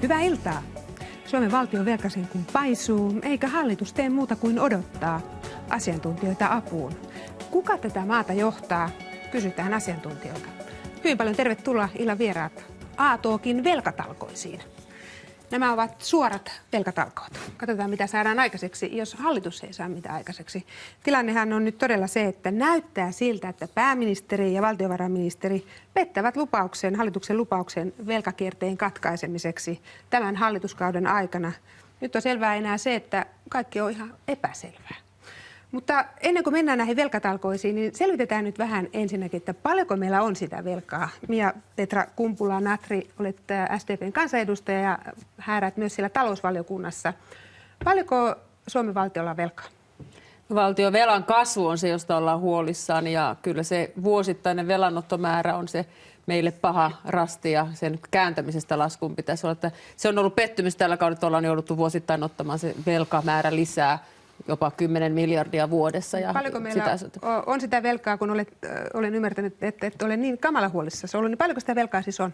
Hyvää iltaa. Suomen valtion velkaisen kun paisuu, eikä hallitus tee muuta kuin odottaa asiantuntijoita apuun. Kuka tätä maata johtaa? Kysytään asiantuntijoilta. Hyvin paljon tervetuloa illan vieraat A-Talkin velkatalkoisiin. Nämä ovat suorat velkatalkoot. Katsotaan, mitä saadaan aikaiseksi, jos hallitus ei saa mitään aikaiseksi. Tilannehan on nyt todella se, että näyttää siltä, että pääministeri ja valtiovarainministeri pettävät hallituksen lupauksen velkakierteen katkaisemiseksi tämän hallituskauden aikana. Nyt on selvää enää se, että kaikki on ihan epäselvää. Mutta ennen kuin mennään näihin velkatalkoisiin, niin selvitetään nyt vähän ensinnäkin, että paljonko meillä on sitä velkaa. Mia-Petra Kumpula-Natri, olet SDP:n kansanedustaja ja häärät myös siellä talousvaliokunnassa. Paljonko Suomen valtiolla on velkaa? Valtion velan kasvu on se, josta ollaan huolissaan, ja kyllä se vuosittainen velanottomäärä on se meille paha rasti, ja sen kääntämisestä laskuun pitäisi olla. Että se on ollut pettymys tällä kaudella, että ollaan jouduttu vuosittain ottamaan se velkamäärä lisää. Jopa 10 miljardia vuodessa. Ja paljonko meillä on sitä velkaa, kun olen ymmärtänyt, että et ole niin kamala huolissasi ollut, niin paljonko sitä velkaa siis on?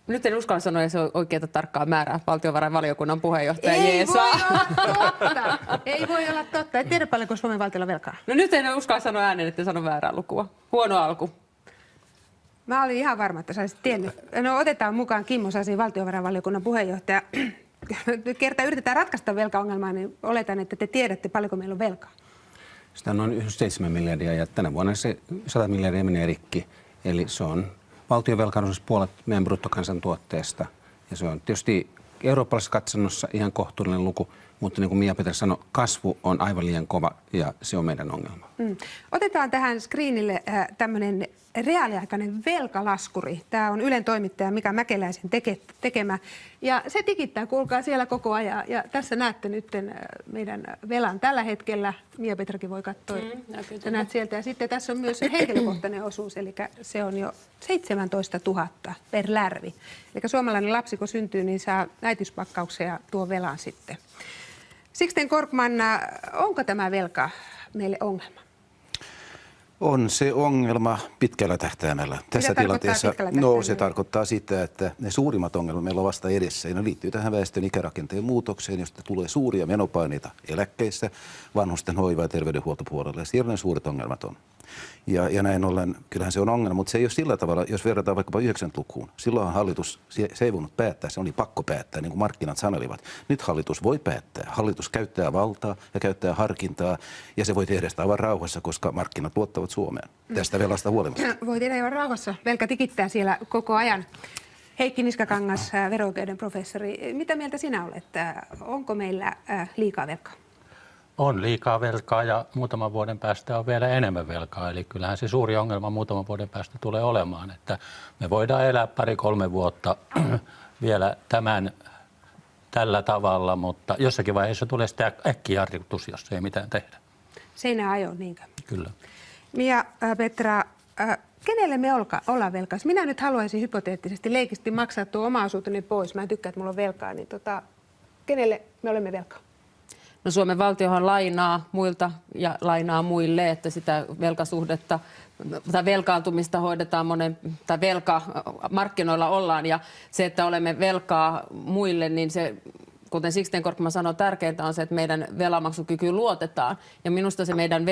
Nyt en uskalla sanoa, että se on oikeaa tarkkaa määrää. Valtiovarainvaliokunnan puheenjohtaja jeesaa. Ei voi olla totta. Et tiedä paljonko Suomen valtiolla velkaa. No nyt en uskalla sanoa ääneen, että sano väärää lukua. Huono alku. Mä olin ihan varma, että sä olisit tiennyt. No otetaan mukaan Kimmo Sasi, valtiovarainvaliokunnan puheenjohtaja. Kertaa yritetään ratkaista velkaongelmaa, niin oletan, että te tiedätte paljonko meillä on velkaa. Sitä on noin 7 miljardia ja tänä vuonna se 100 miljardia menee rikki. Eli se on valtion velkaisuus puolet meidän bruttokansantuotteesta. Ja se on tietysti eurooppalaisessa katsannossa ihan kohtuullinen luku, mutta niin kuin Mia-Petra sanoi, kasvu on aivan liian kova ja se on meidän ongelma. Otetaan tähän screenille tämmöinen reaaliaikainen velkalaskuri. Tämä on Ylen toimittaja Mika Mäkeläisen tekemä. Ja se tikittää, kuulkaa siellä koko ajan. Ja tässä näette nyt meidän velan tällä hetkellä. Mia-Petrakin voi katsoa. Sä näet sieltä. Ja sitten tässä on myös henkilökohtainen osuus. Eli se on jo 17 000 per lärvi. Eli suomalainen lapsi, kun syntyy, niin saa äitiyspakkauksen ja tuo velan sitten. Sixten Korkman, onko tämä velka meille ongelma? On se ongelma pitkällä tähtäimellä. Tässä tilanteessa se tarkoittaa sitä, että ne suurimmat ongelmat meillä on vasta edessä. Ja ne liittyy tähän väestön ikärakenteen muutokseen, josta tulee suuria menopaineita eläkkeissä, vanhusten hoiva- ja terveydenhuoltopuolella. Siellä ne suuret ongelmat on. Ja näin ollen, kyllähän se on ongelma, mutta se ei ole sillä tavalla, jos verrataan vaikkapa 90-lukuun. Silloin hallitus, se ei voinut päättää, se oli pakko päättää, niin kuin markkinat sanelivat. Nyt hallitus voi päättää. Hallitus käyttää valtaa ja käyttää harkintaa, ja se voi tehdä sitä aivan rauhassa, koska markkinat luottavat Suomeen tästä velasta huolimatta. Voi tehdä aivan rauhassa. Velka tikittää siellä koko ajan. Heikki Niskakangas, vero-oikeuden professori, mitä mieltä sinä olet? Onko meillä liikaa velkaa? On liikaa velkaa ja muutaman vuoden päästä on vielä enemmän velkaa. Eli kyllähän se suuri ongelma muutaman vuoden päästä tulee olemaan, että me voidaan elää 2-3 vuotta vielä tällä tavalla, mutta jossakin vaiheessa tulee sitten äkkijarrutus, jos ei mitään tehdä. Seinää ajoon, niinkö? Kyllä. Mia-Petra, kenelle me ollaan velkaisia? Minä nyt haluaisin hypoteettisesti leikisti maksaa tuo oma-osuuteni pois. Mä en tykkää, että mulla on velkaa, niin kenelle me olemme velkaa? No Suomen valtiohan lainaa muilta ja lainaa muille, että sitä velkasuhdetta tai velkaantumista hoidetaan markkinoilla ollaan, ja se, että olemme velkaa muille, niin se, kuten Sixten Korkman sanoi, tärkeintä on se, että meidän velanmaksukykyyn luotetaan, ja minusta se meidän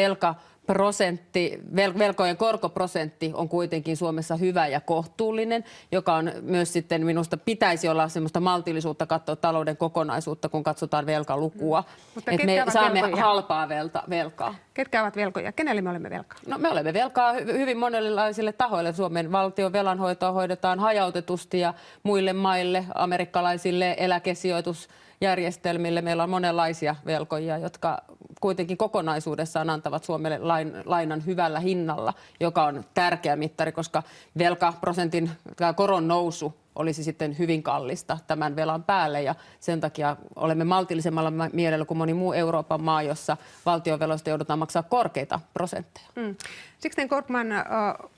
velkojen korkoprosentti on kuitenkin Suomessa hyvä ja kohtuullinen, joka on myös sitten minusta pitäisi olla semmoista maltillisuutta katsoa talouden kokonaisuutta, kun katsotaan velkalukua. Että me saamme halpaa velkaa. Ketkä ovat velkoja? Kenelle me olemme velkaa? No me olemme velkaa hyvin monenlaisille tahoille. Suomen valtion velanhoitoa hoidetaan hajautetusti ja muille maille, amerikkalaisille eläkesijoitusjärjestelmille. Meillä on monenlaisia velkoja, jotka kuitenkin kokonaisuudessaan antavat Suomelle lainan hyvällä hinnalla, joka on tärkeä mittari, koska velkaprosentin koron nousu olisi sitten hyvin kallista tämän velan päälle, ja sen takia olemme maltillisemmalla mielellä kuin moni muu Euroopan maa, jossa valtionveloista joudutaan maksaa korkeita prosentteja. Sixten Korkman,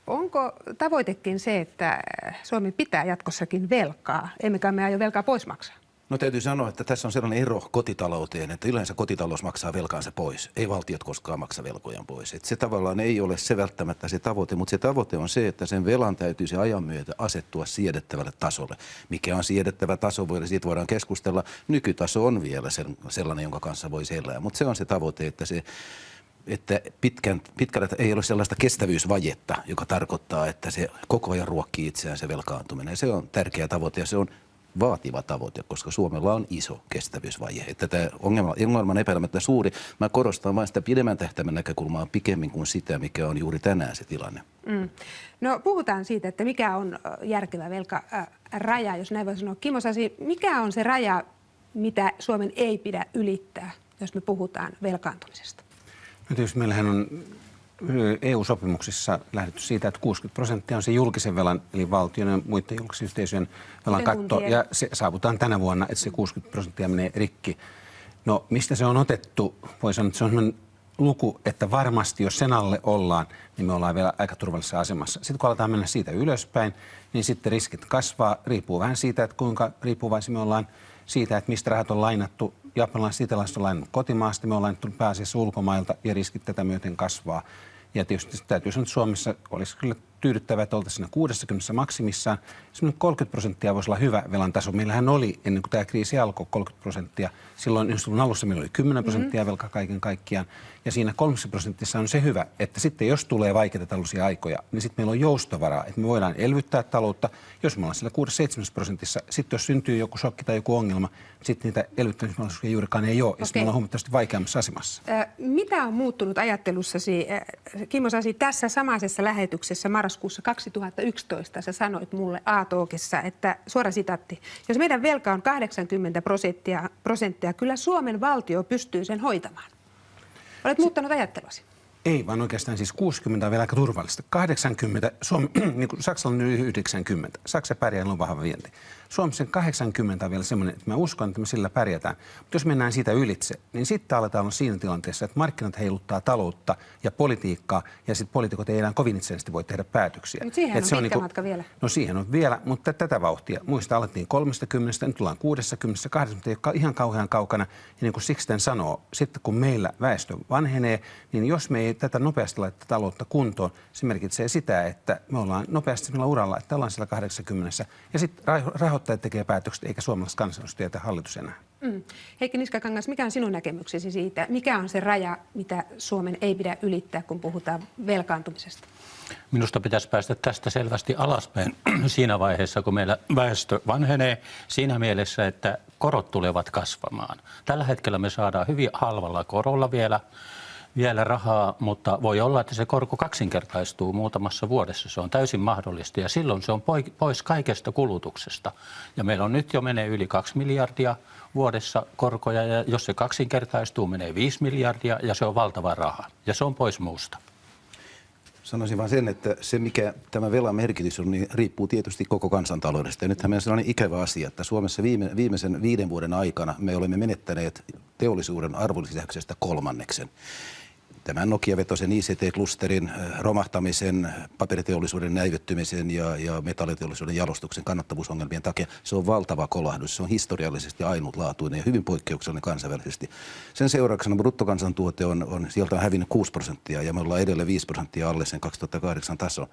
onko tavoitekin se, että Suomi pitää jatkossakin velkaa, emmekä me aio velkaa pois maksaa? No täytyy sanoa, että tässä on sellainen ero kotitalouteen, että yleensä kotitalous maksaa velkaansa pois. Ei valtiot koskaan maksa velkojaan pois. Että se tavallaan ei ole se välttämättä se tavoite, mutta se tavoite on se, että sen velan täytyy se ajan myötä asettua siedettävälle tasolle. Mikä on siedettävä taso, siitä voidaan keskustella. Nykytaso on vielä sellainen, jonka kanssa voisi elää, mutta se on se tavoite, että pitkälle ei ole sellaista kestävyysvajetta, joka tarkoittaa, että se koko ajan ruokkii itseään se velkaantuminen. Se on tärkeä tavoite ja se on vaativa tavoite, koska Suomella on iso kestävyysvaje. Että tämä ongelma on epäilemättä suuri. Mä korostan vain sitä pidemmän tähtäimen näkökulmaa pikemmin kuin sitä, mikä on juuri tänään se tilanne. No puhutaan siitä, että mikä on järkevä velkaraja, jos näin voi sanoa. Kimmo Sasi, mikä on se raja, mitä Suomen ei pidä ylittää, jos me puhutaan velkaantumisesta? No tietysti meillähän on EU-sopimuksissa lähdetty siitä, että 60% on se julkisen velan, eli valtion ja muiden julkisen yhteisöjen velan katto, ja se saavutaan tänä vuonna, että se 60% menee rikki. No mistä se on otettu? Voi sanoa, että se on sellainen luku, että varmasti jos sen alle ollaan, niin me ollaan vielä aika turvallisessa asemassa. Sitten kun aletaan mennä siitä ylöspäin, niin sitten riskit kasvaa, riippuu vähän siitä, että kuinka riippuvaisia me ollaan siitä, että mistä rahat on lainattu. Japanilaiset, itälaiset on lainannut kotimaasta, me on lainattu pääasiassa ulkomailta ja riskit tätä myöten kasvaa. Ja tietysti täytyy sanoa, että Suomessa olisi kyllä tyydyttävää, että oltaisiin siinä 60 maksimissaan. Semmoinen 30% voisi olla hyvä velan taso. Meillähän oli, ennen kuin tämä kriisi alkoi, 30%. Silloin 90-luvun alussa meillä oli 10% velka kaiken kaikkiaan. Ja siinä 30% on se hyvä, että sitten jos tulee vaikeita taloudellisia aikoja, niin sitten meillä on joustovaraa, että me voidaan elvyttää taloutta. Jos me ollaan siellä 6-7%, sitten jos syntyy joku shokki tai joku ongelma, sitten niitä elvyttämismahdollisuuksia juurikaan ei ole, ja sitten me ollaan huomattavasti vaikeammassa asemassa. Mitä on muuttunut ajattelussasi, Kimmo Sasi, tässä samaisessa lähetyksessä marraskuussa 2011 sä sanoit mulle A-talkissa, että suora sitaatti, jos meidän velka on 80%, kyllä Suomen valtio pystyy sen hoitamaan. Olet muuttanut ajatteluasi. Ei, vaan oikeastaan siis 60 on vielä aika turvallista. 80, niin kuin Saksalla on yli 90. Saksa pärjää, on vahva vienti. Suomessa 80 on vielä semmoinen, että mä uskon, että me sillä pärjätään. Mutta jos mennään siitä ylitse, niin sitten aletaan olla siinä tilanteessa, että markkinat heiluttaa taloutta ja politiikkaa, ja sitten poliitikot ei enää kovin itsenäisesti voi tehdä päätöksiä. Mutta siihen on pitkä matka vielä. No siihen on vielä, mutta tätä vauhtia. Muista alettiin 30, nyt tullaan 60, 80, ei ole ihan kauhean kaukana. Ja niin kuin Sixten sanoo, sitten kun meillä väestö vanhenee, niin jos me ei tätä nopeasti laittaa taloutta kuntoon, se merkitsee sitä, että me ollaan nopeasti sillä uralla, että ollaan siellä 80, ja sitten rahoittajat tekee päätökset, eikä suomalaiset kansanedustajat ja hallitus enää. Heikki Niskakangas, mikä on sinun näkemyksesi siitä, mikä on se raja, mitä Suomen ei pidä ylittää, kun puhutaan velkaantumisesta? Minusta pitäisi päästä tästä selvästi alaspäin siinä vaiheessa, kun meillä väestö vanhenee siinä mielessä, että korot tulevat kasvamaan. Tällä hetkellä me saadaan hyvin halvalla korolla vielä rahaa, mutta voi olla, että se korko kaksinkertaistuu muutamassa vuodessa. Se on täysin mahdollista ja silloin se on pois kaikesta kulutuksesta. Ja meillä on nyt jo menee yli 2 miljardia vuodessa korkoja ja jos se kaksinkertaistuu, menee 5 miljardia ja se on valtava raha. Ja se on pois muusta. Sanoisin vaan sen, että se mikä tämä velan merkitys on, niin riippuu tietysti koko kansantaloudesta. Ja nythän meillä on sellainen ikävä asia, että Suomessa viimeisen 5 vuoden aikana me olemme menettäneet teollisuuden arvonlisäyksestä 1/3. Tämän Nokia-vetoisen ICT-klusterin romahtamisen, paperiteollisuuden näivettymisen ja metalliteollisuuden jalostuksen kannattavuusongelmien takia. Se on valtava kolahdus. Se on historiallisesti ainutlaatuinen ja hyvin poikkeuksellinen kansainvälisesti. Sen seurauksena bruttokansantuote sieltä on hävinnyt 6% ja me ollaan edelleen 5% alle sen 2008 tason.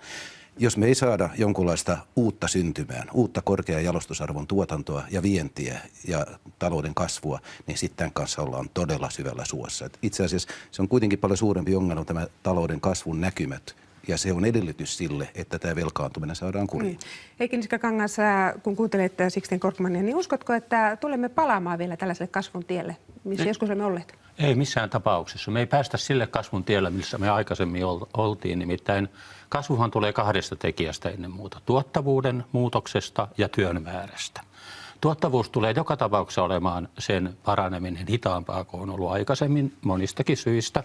Jos me ei saada jonkunlaista uutta syntymään, uutta korkean jalostusarvon tuotantoa ja vientiä ja talouden kasvua, niin sitten tämän kanssa ollaan todella syvällä suossa. Et itse asiassa se on kuitenkin paljon suurempi ongelma tämä talouden kasvun näkymät. Ja se on edellytys sille, että tämä velkaantuminen saadaan kuriin. Heikki Niskakangas, kun kuuntelet Sixten Korkmania, niin uskotko, että tulemme palaamaan vielä tällaiselle kasvun tielle, missä joskus olemme olleet? Ei missään tapauksessa. Me ei päästä sille kasvun tielle, missä me aikaisemmin oltiin. Nimittäin kasvuhan tulee 2 tekijästä ennen muuta. Tuottavuuden muutoksesta ja työn määrästä. Tuottavuus tulee joka tapauksessa olemaan sen paraneminen hitaampaa kuin on ollut aikaisemmin monistakin syistä.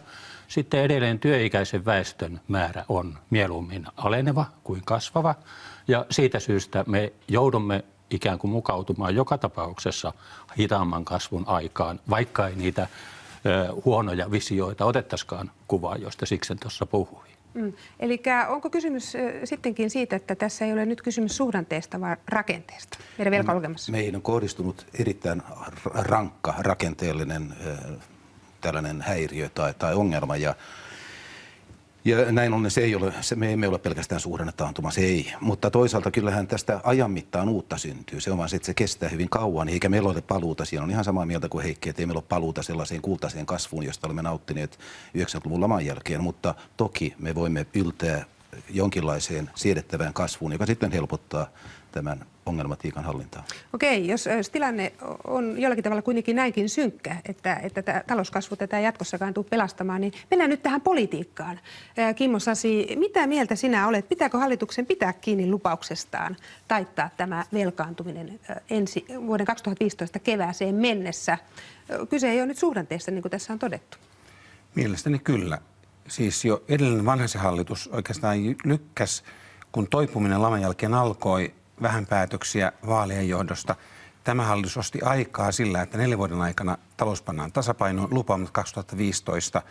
Sitten edelleen työikäisen väestön määrä on mieluummin aleneva kuin kasvava. Ja siitä syystä me joudumme ikään kuin mukautumaan joka tapauksessa hitaamman kasvun aikaan, vaikka ei niitä huonoja visioita otettaisikaan kuvaan, josta Sixten tuossa puhui. Eli onko kysymys sittenkin siitä, että tässä ei ole nyt kysymys suhdanteesta, vaan rakenteesta, meidän velkaongelmassa? Meihin on kohdistunut erittäin rankka rakenteellinen tällainen häiriö tai ongelma. Ja näin ollen me emme ole pelkästään suhdannetaantuma, se ei. Mutta toisaalta kyllähän tästä ajan mittaan uutta syntyy. Se on vaan se, että se kestää hyvin kauan, eikä meillä ole paluuta. Siinä on ihan samaa mieltä kuin Heikki, että ei meillä ole paluuta sellaiseen kultaiseen kasvuun, josta olemme nauttineet 90-luvun laman jälkeen. Mutta toki me voimme yltää jonkinlaiseen siedettävään kasvuun, joka sitten helpottaa tämän ongelmatiikan hallintaa. Okei, jos tilanne on jollakin tavalla kuitenkin näinkin synkkä, että talouskasvu tätä jatkossakaan tule pelastamaan, niin mennään nyt tähän politiikkaan. Kimmo Sasi, mitä mieltä sinä olet? Pitääkö hallituksen pitää kiinni lupauksestaan taittaa tämä velkaantuminen vuoden 2015 kevääseen mennessä? Kyse ei ole nyt suhdanteesta, niin kuin tässä on todettu. Mielestäni kyllä. Siis jo edellinen Vanhasen hallitus oikeastaan lykkäsi, kun toipuminen laman jälkeen alkoi, vähän päätöksiä vaalien johdosta. Tämä hallitus osti aikaa sillä, että 4 vuoden aikana talous pannaan tasapainoon. Lupaamme 2015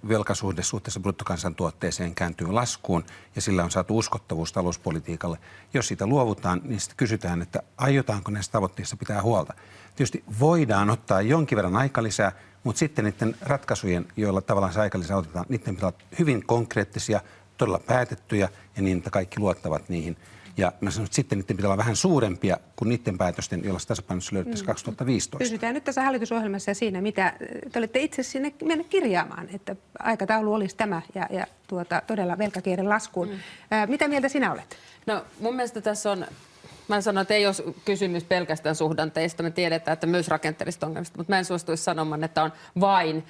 velkasuhde suhteessa bruttokansantuotteeseen kääntyy laskuun ja sillä on saatu uskottavuus talouspolitiikalle. Jos siitä luovutaan, niin sitten kysytään, että aiotaanko näistä tavoitteista pitää huolta. Tietysti voidaan ottaa jonkin verran aikalisää, mutta sitten niiden ratkaisujen, joilla tavallaan se aikalisä otetaan, niiden pitää olla hyvin konkreettisia, todella päätettyjä ja niin, että kaikki luottavat niihin. Ja mä sanon, että sitten niiden pitää olla vähän suurempia kuin niiden päätösten, joilla se tasapainossa löydettäisiin 2015. Pysytään nyt tässä hallitusohjelmassa ja siinä, mitä te olette itse sinne mennä kirjaamaan, että aikataulu olisi tämä ja todella velkakierre laskuun. Mitä mieltä sinä olet? No mun mielestä tässä on... Mä sanon, että ei ole kysymys pelkästään suhdanteista. Me tiedetään, että myös rakenteellisista ongelmista, mutta mä en suostuisi sanomaan, että on vain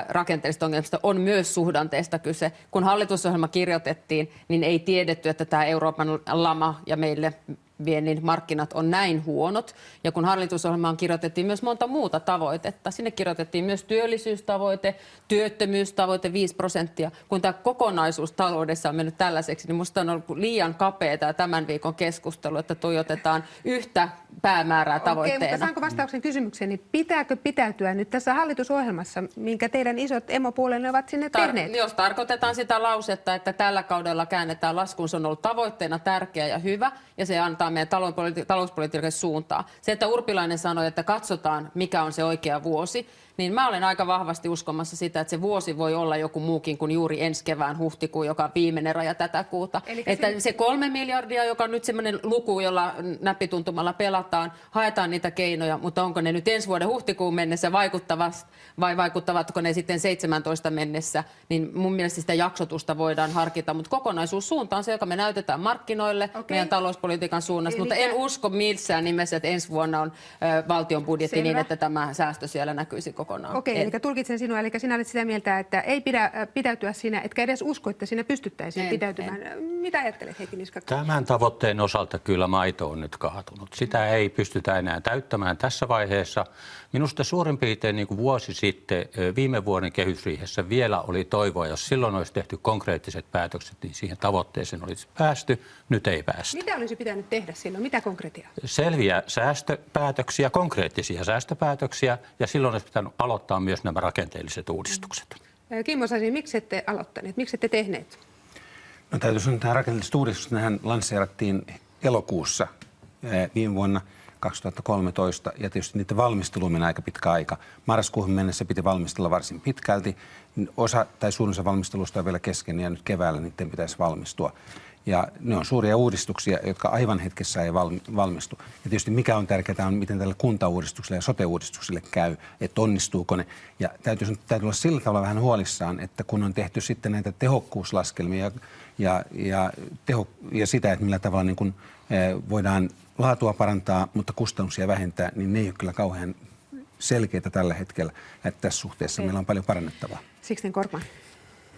rakenteellisista ongelmista. On myös suhdanteista kyse. Kun hallitusohjelma kirjoitettiin, niin ei tiedetty, että tämä Euroopan lama ja meille viennin markkinat on näin huonot. Ja kun hallitusohjelmaan kirjoitettiin myös monta muuta tavoitetta, sinne kirjoitettiin myös työllisyystavoite, työttömyystavoite 5%. Kun tämä kokonaisuus taloudessa on mennyt tällaiseksi, niin minusta on ollut liian kapea tämä tämän viikon keskustelu, että tuijotetaan yhtä päämäärää tavoitteena. Okei, mutta saanko vastauksen kysymykseen, niin pitääkö pitäytyä nyt tässä hallitusohjelmassa, minkä teidän isot emopuolenne ovat sinne tehneet? Jos tarkoitetaan sitä lausetta, että tällä kaudella käännetään laskuun, se on ollut tavoitteena tärkeä ja hyvä, ja se antaa meidän talouspolitiikan suuntaa. Se, että Urpilainen sanoi, että katsotaan, mikä on se oikea vuosi, niin mä olen aika vahvasti uskomassa sitä, että se vuosi voi olla joku muukin kuin juuri ensi kevään huhtikuun, joka on viimeinen raja tätä kuuta. Että se 3 miljardia, joka on nyt semmoinen luku, jolla näppituntumalla pelataan, haetaan niitä keinoja, mutta onko ne nyt ensi vuoden huhtikuun mennessä vai vaikuttavatko ne sitten 17 mennessä, niin mun mielestä sitä jaksotusta voidaan harkita, mutta kokonaisuussuunta on se, joka me näytetään markkinoille meidän talouspolitiikan suunnasta, mutta en usko missään nimessä, että ensi vuonna on valtion budjetti niin, että tämä säästö siellä näkyisi kokonaan. Okei, eli tulkitsen sinua, eli sinä olet sitä mieltä, että ei pidä pitäytyä siinä, etkä edes usko, että siinä pystyttäisiin pitäytymään. Mitä ajattelet, Heikki Niskakangas? Tämän tavoitteen osalta kyllä maito on nyt kaatunut. Sitä ei pystytä enää täyttämään tässä vaiheessa. Minusta suurin piirtein niin kuin vuosi sitten viime vuoden kehysriihessä vielä oli toivoa, jos silloin olisi tehty konkreettiset päätökset, niin siihen tavoitteeseen olisi päästy. Nyt ei päästä. Mitä olisi pitänyt tehdä silloin? Mitä konkretiaa? Selviä säästöpäätöksiä, konkreettisia säästöpäätöksiä, ja silloin olisi pitänyt aloittaa myös nämä rakenteelliset uudistukset. Kimmo Sasi, miksi ette aloittaneet? Miksi ette tehneet? No täytyy sanoa, että nämä rakenteelliset uudistukset nehän lanseerattiin elokuussa viime vuonna 2013, ja tietysti niiden valmistelu meni aika pitkä aika. Marraskuuhun mennessä piti valmistella varsin pitkälti. Suurin osa valmistelusta on vielä kesken, ja nyt keväällä niiden pitäisi valmistua. Ja ne on suuria uudistuksia, jotka aivan hetkessä ei valmistu. Ja tietysti mikä on tärkeää on, miten tälle kuntauudistukselle ja sote-uudistukselle käy, että onnistuuko ne. Ja täytyy olla sillä tavalla vähän huolissaan, että kun on tehty sitten näitä tehokkuuslaskelmia ja sitä, että millä tavalla niin kun, voidaan laatua parantaa, mutta kustannuksia vähentää, niin ne ei ole kyllä kauhean selkeitä tällä hetkellä. Että tässä suhteessa meillä on paljon parannettavaa. Sixten Korkman.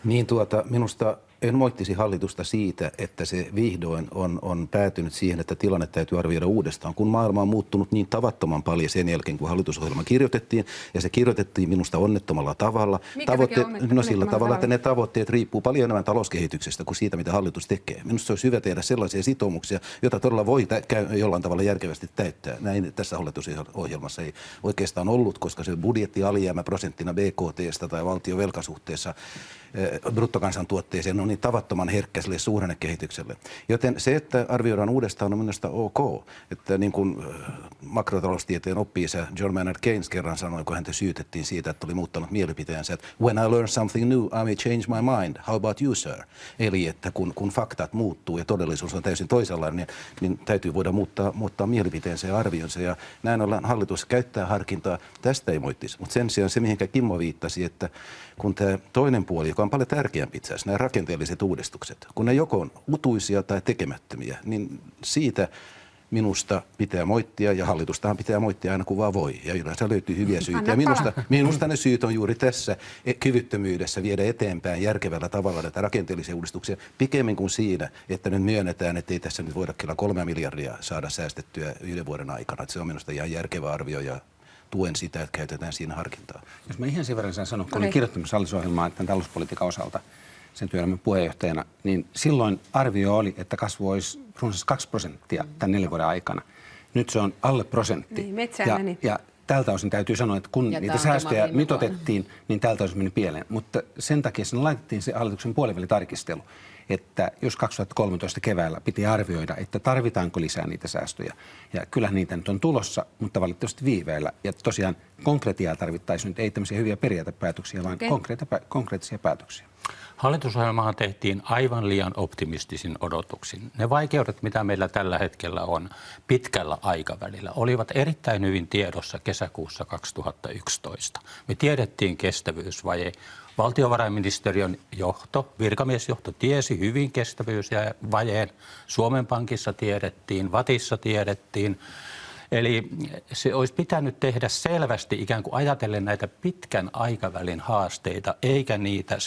Niin minusta en moittisi hallitusta siitä, että se vihdoin on päätynyt siihen, että tilanne täytyy arvioida uudestaan, kun maailma on muuttunut niin tavattoman paljon sen jälkeen, kun hallitusohjelma kirjoitettiin, ja se kirjoitettiin minusta onnettomalla tavalla. Sillä tavalla, että ne tavoitteet riippuu paljon enemmän talouskehityksestä kuin siitä, mitä hallitus tekee. Minusta se olisi hyvä tehdä sellaisia sitoumuksia, joita todella voi jollain tavalla järkevästi täyttää. Näin tässä hallitusohjelmassa ei oikeastaan ollut, koska se budjetti alijäämä prosenttina BKT:stä tai valtion velkasuhteessa bruttokansantuotteeseen on niin tavattoman herkkä sille suhdannekehitykselle. Joten se, että arvioidaan uudestaan on minusta ok. Että niin kuin makrotaloustieteen oppi-isä John Maynard Keynes kerran sanoi, kun häntä syytettiin siitä, että oli muuttanut mielipiteensä, että when I learn something new, I may change my mind. How about you, sir? Eli että kun faktat muuttuu ja todellisuus on täysin toisenlainen, niin täytyy voida muuttaa mielipiteensä ja arvionsa. Ja näin ollen hallitus käyttää harkintaa, tästä ei moittisi. Mutta sen sijaan se, mihinkä Kimmo viittasi, että kun tämä toinen puoli, joka on paljon tärkeämpi itse asiassa, nämä rakenteelliset uudistukset, kun ne joko on utuisia tai tekemättömiä, niin siitä minusta pitää moittia ja hallitustahan pitää moittia aina kun vaan voi. Ja yleensä löytyy hyviä syitä. Ja minusta ne syyt on juuri tässä kyvyttömyydessä viedä eteenpäin järkevällä tavalla näitä rakenteellisia uudistuksia pikemmin kuin siinä, että nyt myönnetään, että ei tässä nyt voida kyllä 3 miljardia saada säästettyä 1 vuoden aikana. Että se on minusta ihan järkevä arvio ja tuen sitä, että käytetään siinä harkintaa. Jos mä ihan sen verran sanon, kun olin kirjoittamassa hallitusohjelmaa tämän talouspolitiikan osalta sen työelämän puheenjohtajana, niin silloin arvio oli, että kasvu olisi runsas 2% tämän 4 vuoden aikana. Nyt se on alle 1%. Niin, ja tältä osin täytyy sanoa, että kun niitä säästöjä mitoitettiin, niin tältä osin meni pieleen. Mutta sen takia sinne laitettiin se hallituksen puolivälitarkistelu, että jos 2013 keväällä piti arvioida, että tarvitaanko lisää niitä säästöjä. Ja kyllähän niitä nyt on tulossa, mutta valitettavasti viiveillä. Ja tosiaan konkretiaa tarvittaisiin nyt, ei tämmöisiä hyviä periaatepäätöksiä, vaan konkreettisia päätöksiä. Hallitusohjelmahan tehtiin aivan liian optimistisin odotuksin. Ne vaikeudet, mitä meillä tällä hetkellä on pitkällä aikavälillä, olivat erittäin hyvin tiedossa kesäkuussa 2011. Me tiedettiin kestävyysvaje. Valtiovarainministeriön johto, virkamiesjohto tiesi hyvin kestävyysvajeen. Suomen Pankissa tiedettiin, VATissa tiedettiin. Eli se olisi pitänyt tehdä selvästi ikään kuin ajatellen näitä pitkän aikavälin haasteita, eikä niitä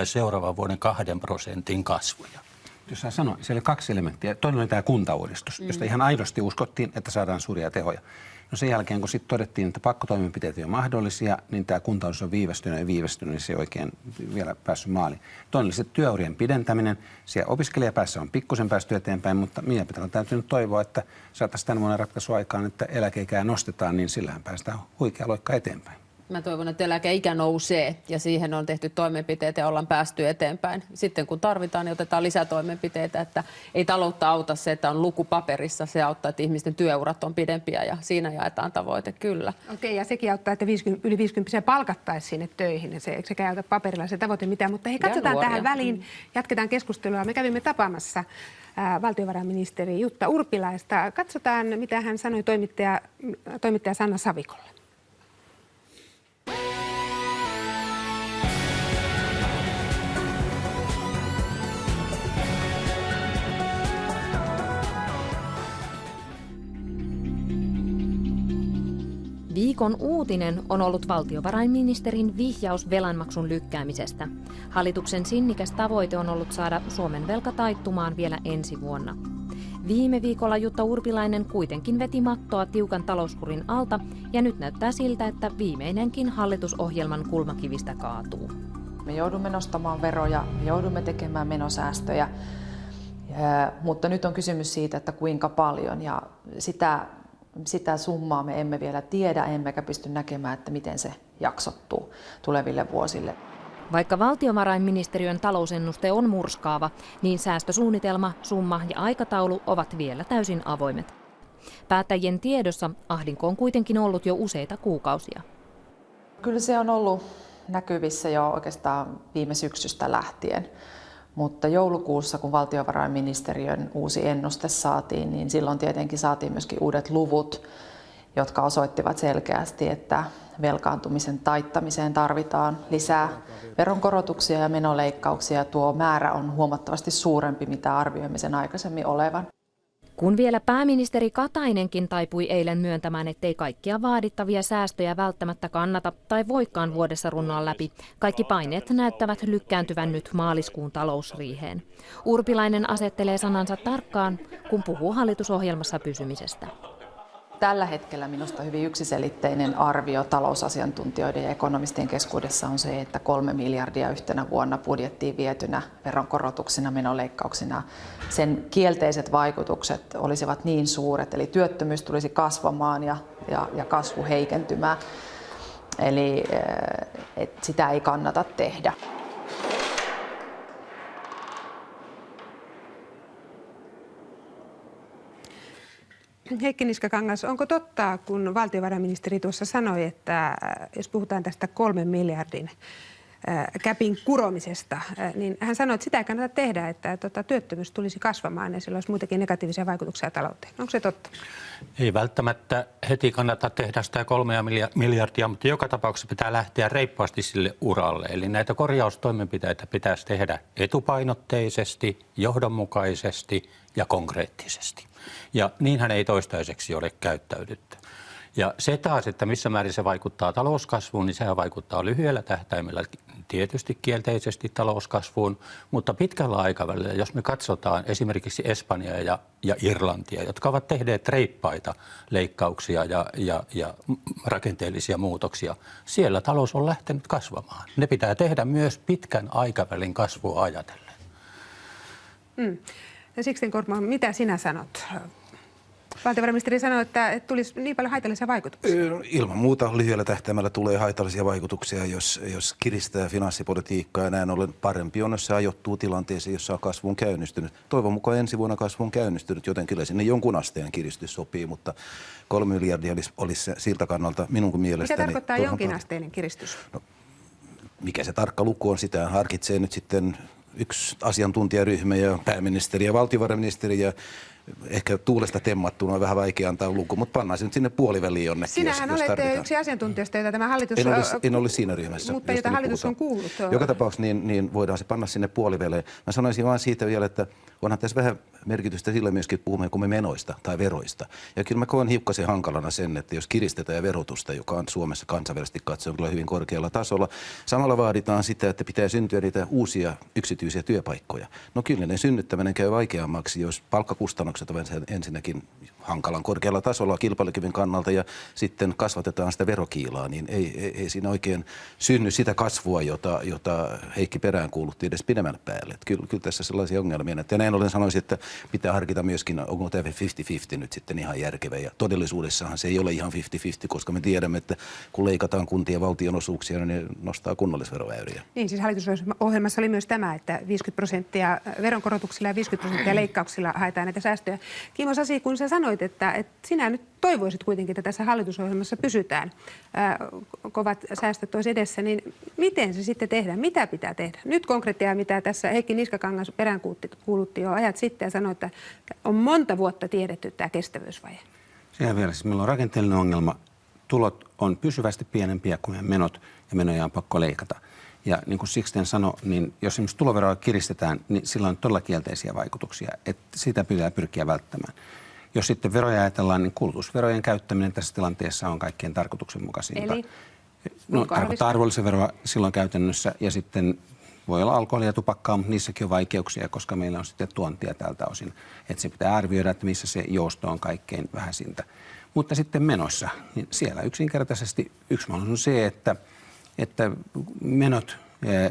seuraavan vuoden 2% kasvuja. Jos sä sanoin, siellä oli 2 elementtiä. Toinen oli tämä kuntauudistus, josta ihan aidosti uskottiin, että saadaan suuria tehoja. No sen jälkeen, kun sitten todettiin, että pakkotoimenpiteet on mahdollisia, niin tämä kuntauudistus on viivästynyt, niin se ei oikein vielä päässyt maaliin. Toinen oli se työurien pidentäminen. Siellä opiskelijapäässä on pikkusen päästy eteenpäin, mutta mielipiteellä täytyy nyt toivoa, että saataisiin tämän vuoden ratkaisu aikaan, että eläkeikää nostetaan, niin sillähän päästään huikea loikka eteenpäin. Mä toivon, että eläkeikä nousee ja siihen on tehty toimenpiteitä ja ollaan päästy eteenpäin. Sitten kun tarvitaan, niin otetaan lisätoimenpiteitä, että ei taloutta auta se, että on luku paperissa. Se auttaa, että ihmisten työurat on pidempiä ja siinä jaetaan tavoite, kyllä. Okei, ja sekin auttaa, että yli 50 palkattaisiin sinne töihin. Se käytä paperilla se tavoite mitään, mutta hei, katsotaan tähän väliin. Jatketaan keskustelua. Me kävimme tapaamassa valtiovarainministeri Jutta Urpilaista. Katsotaan, mitä hän sanoi toimittaja Sanna Savikolle. Viikon uutinen on ollut valtiovarainministerin vihjaus velanmaksun lykkäämisestä. Hallituksen sinnikäs tavoite on ollut saada Suomen velka taittumaan vielä ensi vuonna. Viime viikolla Jutta Urpilainen kuitenkin veti mattoa tiukan talouskurin alta ja nyt näyttää siltä, että viimeinenkin hallitusohjelman kulmakivistä kaatuu. Me joudumme nostamaan veroja, me joudumme tekemään menosäästöjä, mutta nyt on kysymys siitä, että kuinka paljon ja sitä summaa me emme vielä tiedä, emmekä pysty näkemään, että miten se jaksottuu tuleville vuosille. Vaikka valtiovarainministeriön talousennuste on murskaava, niin säästösuunnitelma, summa ja aikataulu ovat vielä täysin avoimet. Päättäjien tiedossa ahdinko on kuitenkin ollut jo useita kuukausia. Kyllä se on ollut näkyvissä jo oikeastaan viime syksystä lähtien. Mutta joulukuussa, kun valtiovarainministeriön uusi ennuste saatiin, niin silloin tietenkin saatiin myöskin uudet luvut, jotka osoittivat selkeästi, että velkaantumisen taittamiseen tarvitaan lisää veronkorotuksia ja menoleikkauksia. Tuo määrä on huomattavasti suurempi, mitä arvioimme sen aikaisemmin olevan. Kun vielä pääministeri Katainenkin taipui eilen myöntämään, ettei kaikkia vaadittavia säästöjä välttämättä kannata tai voikaan vuodessa runnoa läpi, kaikki paineet näyttävät lykkääntyvän nyt maaliskuun talousriiheen. Urpilainen asettelee sanansa tarkkaan, kun puhuu hallitusohjelmassa pysymisestä. Tällä hetkellä minusta hyvin yksiselitteinen arvio talousasiantuntijoiden ja ekonomistien keskuudessa on se, että 3 miljardia yhtenä vuonna budjettiin vietynä veronkorotuksina, menoleikkauksina, sen kielteiset vaikutukset olisivat niin suuret, eli työttömyys tulisi kasvamaan ja kasvu heikentymään, eli sitä ei kannata tehdä. Heikki Niskakangas, onko totta, kun valtiovarainministeri tuossa sanoi, että jos puhutaan tästä 3 miljardin käpin kuromisesta, niin hän sanoi, että sitä ei kannata tehdä, että työttömyys tulisi kasvamaan ja sillä olisi muitakin negatiivisia vaikutuksia talouteen. Onko se totta? Ei välttämättä heti kannata tehdä sitä 3 miljardia, mutta joka tapauksessa pitää lähteä reippaasti sille uralle. Eli näitä korjaustoimenpiteitä pitäisi tehdä etupainotteisesti, johdonmukaisesti ja konkreettisesti. Ja niinhän ei toistaiseksi ole käyttäydytty. Ja se taas, että missä määrin se vaikuttaa talouskasvuun, niin sehän vaikuttaa lyhyellä tähtäimellä tietysti kielteisesti talouskasvuun, mutta pitkällä aikavälillä, jos me katsotaan esimerkiksi Espanjaa ja Irlantia, jotka ovat tehneet reippaita leikkauksia ja rakenteellisia muutoksia, siellä talous on lähtenyt kasvamaan. Ne pitää tehdä myös pitkän aikavälin kasvua ajatellen. Ja Sixten Korkman, mitä sinä sanot? Valtiovarainministeri sanoi, että tulisi niin paljon haitallisia vaikutuksia. Ilman muuta lyhyellä tähtäimellä tulee haitallisia vaikutuksia, jos kiristää finanssipolitiikkaa ja näin ollen parempi on, jos se ajoittuu tilanteeseen, jossa on kasvuun käynnistynyt. Toivon mukaan ensi vuonna kasvu on käynnistynyt, joten kyllä sinne jonkun asteen kiristys sopii, mutta 3 miljardia olisi siltä kannalta minun mielestäni. Mitä tarkoittaa jonkinasteinen kiristys? No, mikä se tarkka luku on, sitä harkitsee nyt sitten yksi asiantuntijaryhmä ja pääministeri ja valtiovarainministeri ja ehkä tuulesta temmattuna on vähän vaikea antaa luku, mutta pannaan se nyt sinne puoliväliin jonnekin. Sinähän jos olette yksi asiantuntijasta, jota tämä hallitus en ole siinä ryhmässä. Mutta jota hallitus on kuullut. Joka tapauksessa niin voidaan se panna sinne puoliväliin. Mä sanoisin vaan siitä vielä, että onhan tässä vähän merkitystä sillä myöskin, puhumme kun me menoista tai veroista. Ja kyllä mä koen hiukkasen hankalana sen, että jos kiristetään verotusta, joka on Suomessa kansainvälisesti katsoen kyllä hyvin korkealla tasolla, samalla vaaditaan sitä, että pitää syntyä niitä uusia yksityisiä työpaikkoja. No kyllä ne synnyttäminen käy vaikeammaksi, jos palkkakustannukset ovat ensinnäkin hankalan korkealla tasolla kilpailukyvyn kannalta ja sitten kasvatetaan sitä verokiilaa, niin ei siinä oikein synny sitä kasvua, jota Heikki peräänkuulutti edes pidemmän päälle. Että kyllä tässä sellaisia ongelmia. Ja näin ollen sanoisin, että pitää harkita myöskin, onko tämä 50-50 nyt sitten ihan järkevä. Ja todellisuudessahan se ei ole ihan 50-50, koska me tiedämme, että kun leikataan kuntien valtionosuuksia, niin ne nostaa kunnallisveroäyriä. Niin, siis hallitusohjelmassa oli myös tämä, että 50% veronkorotuksilla ja 50% leikkauksilla haetaan näitä säästöjä. Kimmo Sasi, kun sä sanoit, että sinä nyt toivoisit kuitenkin, että tässä hallitusohjelmassa pysytään, kovat säästöt olisi edessä, niin miten se sitten tehdään? Mitä pitää tehdä? Nyt konkreettia, mitä tässä Heikki Niskakangas peräänkuulutti jo ajat sitten ja sanoi, että on monta vuotta tiedetty tämä kestävyysvaje. Sehän vielä, siis meillä on rakenteellinen ongelma. Tulot on pysyvästi pienempiä kuin menot ja menoja on pakko leikata. Ja niin kuin Sixten sanoi, niin jos esimerkiksi tuloveroa kiristetään, niin sillä on todella kielteisiä vaikutuksia, että sitä pitää pyrkiä välttämään. Jos sitten veroja ajatellaan, niin kulutusverojen käyttäminen tässä tilanteessa on kaikkein tarkoituksenmukaisinta. Eli tarkoittaa arvonlisäveroa silloin käytännössä ja sitten voi olla alkoholia ja tupakkaa, mutta niissäkin on vaikeuksia, koska meillä on sitten tuontia tältä osin. Että se pitää arvioida, että missä se jousto on kaikkein vähäisintä. Mutta sitten menossa, niin siellä yksinkertaisesti yksi mahdollisuus on se, että menot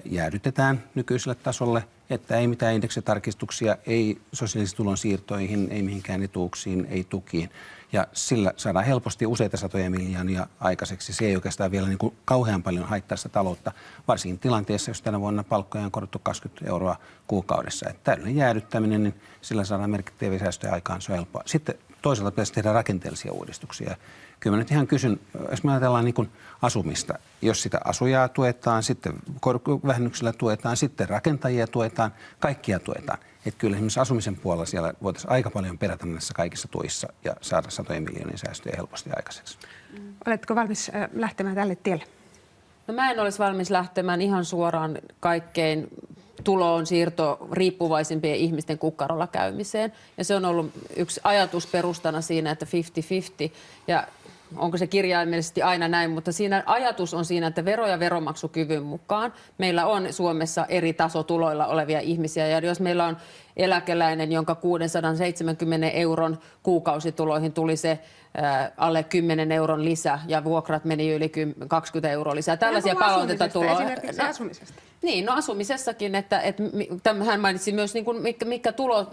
jäädytetään nykyiselle tasolle, että ei mitään indeksitarkistuksia, ei sosiaalisiin tulonsiirtoihin, ei mihinkään etuuksiin, ei tukiin. Ja sillä saadaan helposti useita satoja miljoonia aikaiseksi. Se ei oikeastaan vielä niin kuin kauhean paljon haittaa sitä taloutta, varsinkin tilanteessa, jos tänä vuonna palkkoja on korottu 20 euroa kuukaudessa. Että täydellinen jäädyttäminen, niin sillä saadaan merkittäviä säästöjä aikaan, se on helppoa. Sitten toisaalta pitäisi tehdä rakenteellisia uudistuksia. Kyllä mä nyt ihan kysyn, jos me ajatellaan niin kuin asumista, jos sitä asujaa tuetaan, sitten korkovähennyksellä tuetaan, sitten rakentajia tuetaan, kaikkia tuetaan. Että kyllä esimerkiksi asumisen puolella siellä voitaisiin aika paljon perätä näissä kaikissa tuissa ja saada satoja miljoonia säästöjä helposti aikaiseksi. Oletko valmis lähtemään tälle tielle? No mä en olisi valmis lähtemään ihan suoraan kaikkein tuloon siirto riippuvaisimpien ihmisten kukkarolla käymiseen. Ja se on ollut yksi ajatus perustana siinä, että 50-50. Ja onko se kirjaimellisesti aina näin, mutta siinä ajatus on siinä, että vero- ja veronmaksukyvyn mukaan meillä on Suomessa eri tasotuloilla olevia ihmisiä. Ja jos meillä on eläkeläinen, jonka 670 euron kuukausituloihin tuli se alle 10 euron lisä ja vuokrat meni yli 20 euroa lisää. Tällaisia palautetta tulee. Esimerkiksi asumisesta. Niin, no asumisessakin, että hän mainitsi myös, niin kuin, mikä tulo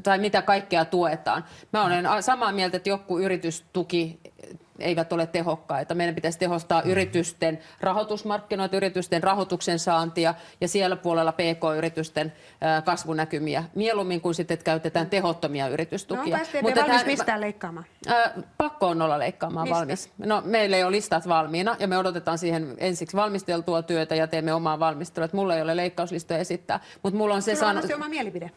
tai mitä kaikkea tuetaan. Mä olen samaa mieltä, että joku yritystuki eivät ole tehokkaita. Meidän pitäisi tehostaa yritysten rahoitusmarkkinoita, yritysten rahoituksen saantia ja siellä puolella PK-yritysten kasvunäkymiä. Mieluummin kuin sitten, että käytetään tehottomia yritystukia. No onko SDP valmis mistään leikkaamaan? Pakko on olla leikkaamaan valmis. No, meillä ei ole listat valmiina ja me odotetaan siihen ensiksi valmisteltua työtä ja teemme omaa valmistelua. Että mulla ei ole leikkauslistoja esittää, mutta mulla on se oma mielipide.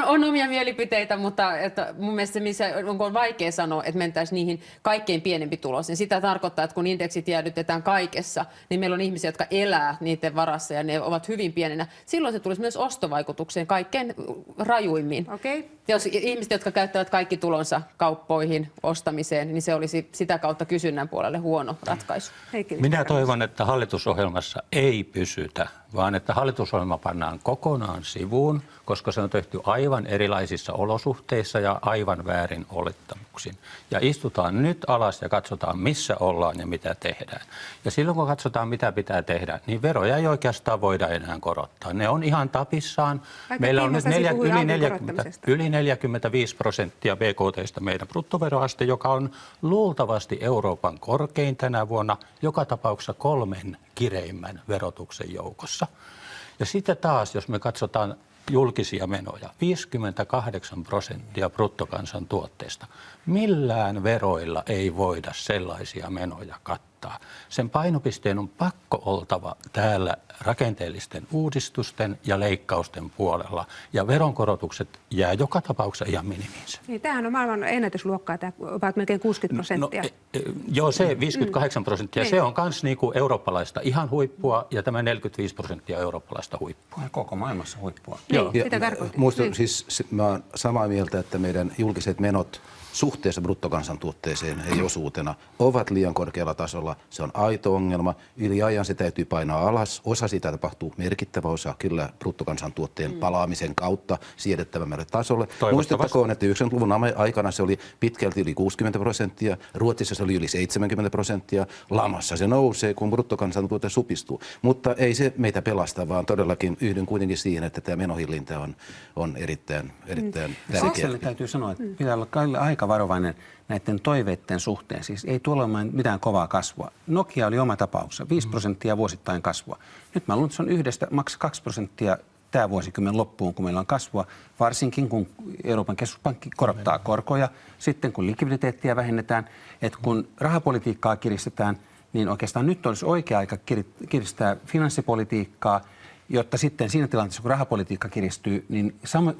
On omia mielipiteitä, mutta että mun mielestä se, missä on vaikea sanoa, että mentäisiin niihin kaikkein pienempi tulos. Niin sitä tarkoittaa, että kun indeksit jäädytetään kaikessa, niin meillä on ihmisiä, jotka elää niiden varassa ja ne ovat hyvin pienenä. Silloin se tulisi myös ostovaikutukseen kaikkein rajuimmin. Okay. Jos ihmiset, jotka käyttävät kaikki tulonsa kauppoihin, ostamiseen, niin se olisi sitä kautta kysynnän puolelle huono ratkaisu. Minä toivon, että hallitusohjelmassa ei pysytä, vaan että hallitusohjelma pannaan kokonaan sivuun, koska se on tehty aivan erilaisissa olosuhteissa ja aivan väärin olettamuksin. Ja istutaan nyt alas ja katsotaan, missä ollaan ja mitä tehdään. Ja silloin, kun katsotaan, mitä pitää tehdä, niin veroja ei oikeastaan voida enää korottaa. Ne on ihan tapissaan. Meillä on nyt yli 45% BKT:stä meidän bruttoveroaste, joka on luultavasti Euroopan korkein tänä vuonna, joka tapauksessa 3 kireimmän verotuksen joukossa. Ja sitten taas, jos me katsotaan julkisia menoja, 58% bruttokansantuotteesta. Millään veroilla ei voida sellaisia menoja kattaa. Sen painopisteen on pakko oltava täällä rakenteellisten uudistusten ja leikkausten puolella. Ja veronkorotukset jää joka tapauksessa ihan minimiinsä. Niin, tämähän on maailman ennätysluokkaa, tämä ovat melkein 60%. Joo, se 58%. Se on myös niinku eurooppalaista ihan huippua ja tämä 45% eurooppalaista huippua. Ja koko maailmassa huippua. Niin, sitä tarkoittaa. Siis mä olen samaa mieltä, että meidän julkiset menot suhteessa bruttokansantuotteeseen, ei osuutena, ovat liian korkealla tasolla. Se on aito ongelma. Yli ajan se täytyy painaa alas. Osa sitä tapahtuu, merkittävä osa kyllä bruttokansantuotteen palaamisen kautta siedettävämmälle tasolle. Muistettakoon, että 90-luvun aikana se oli pitkälti yli 60%, Ruotsissa se oli yli 70%, lamassa se nousee, kun bruttokansantuote supistuu. Mutta ei se meitä pelasta, vaan todellakin yhdyn kuitenkin siihen, että tämä menohillintä on erittäin tärkeää. Täytyy sanoa, että pitää olla aika varovainen näiden toiveiden suhteen. Siis ei tuolla ole mitään kovaa kasvua. Nokia oli oma tapauksessa, 5% vuosittain kasvua. Nyt mä luulen, että se on yhdestä maksaa 2% tämä vuosikymmen loppuun, kun meillä on kasvua, varsinkin kun Euroopan keskuspankki korottaa korkoja, sitten kun likviditeettiä vähennetään, että kun rahapolitiikkaa kiristetään, niin oikeastaan nyt olisi oikea aika kiristää finanssipolitiikkaa, jotta sitten siinä tilanteessa, kun rahapolitiikka kiristyy, niin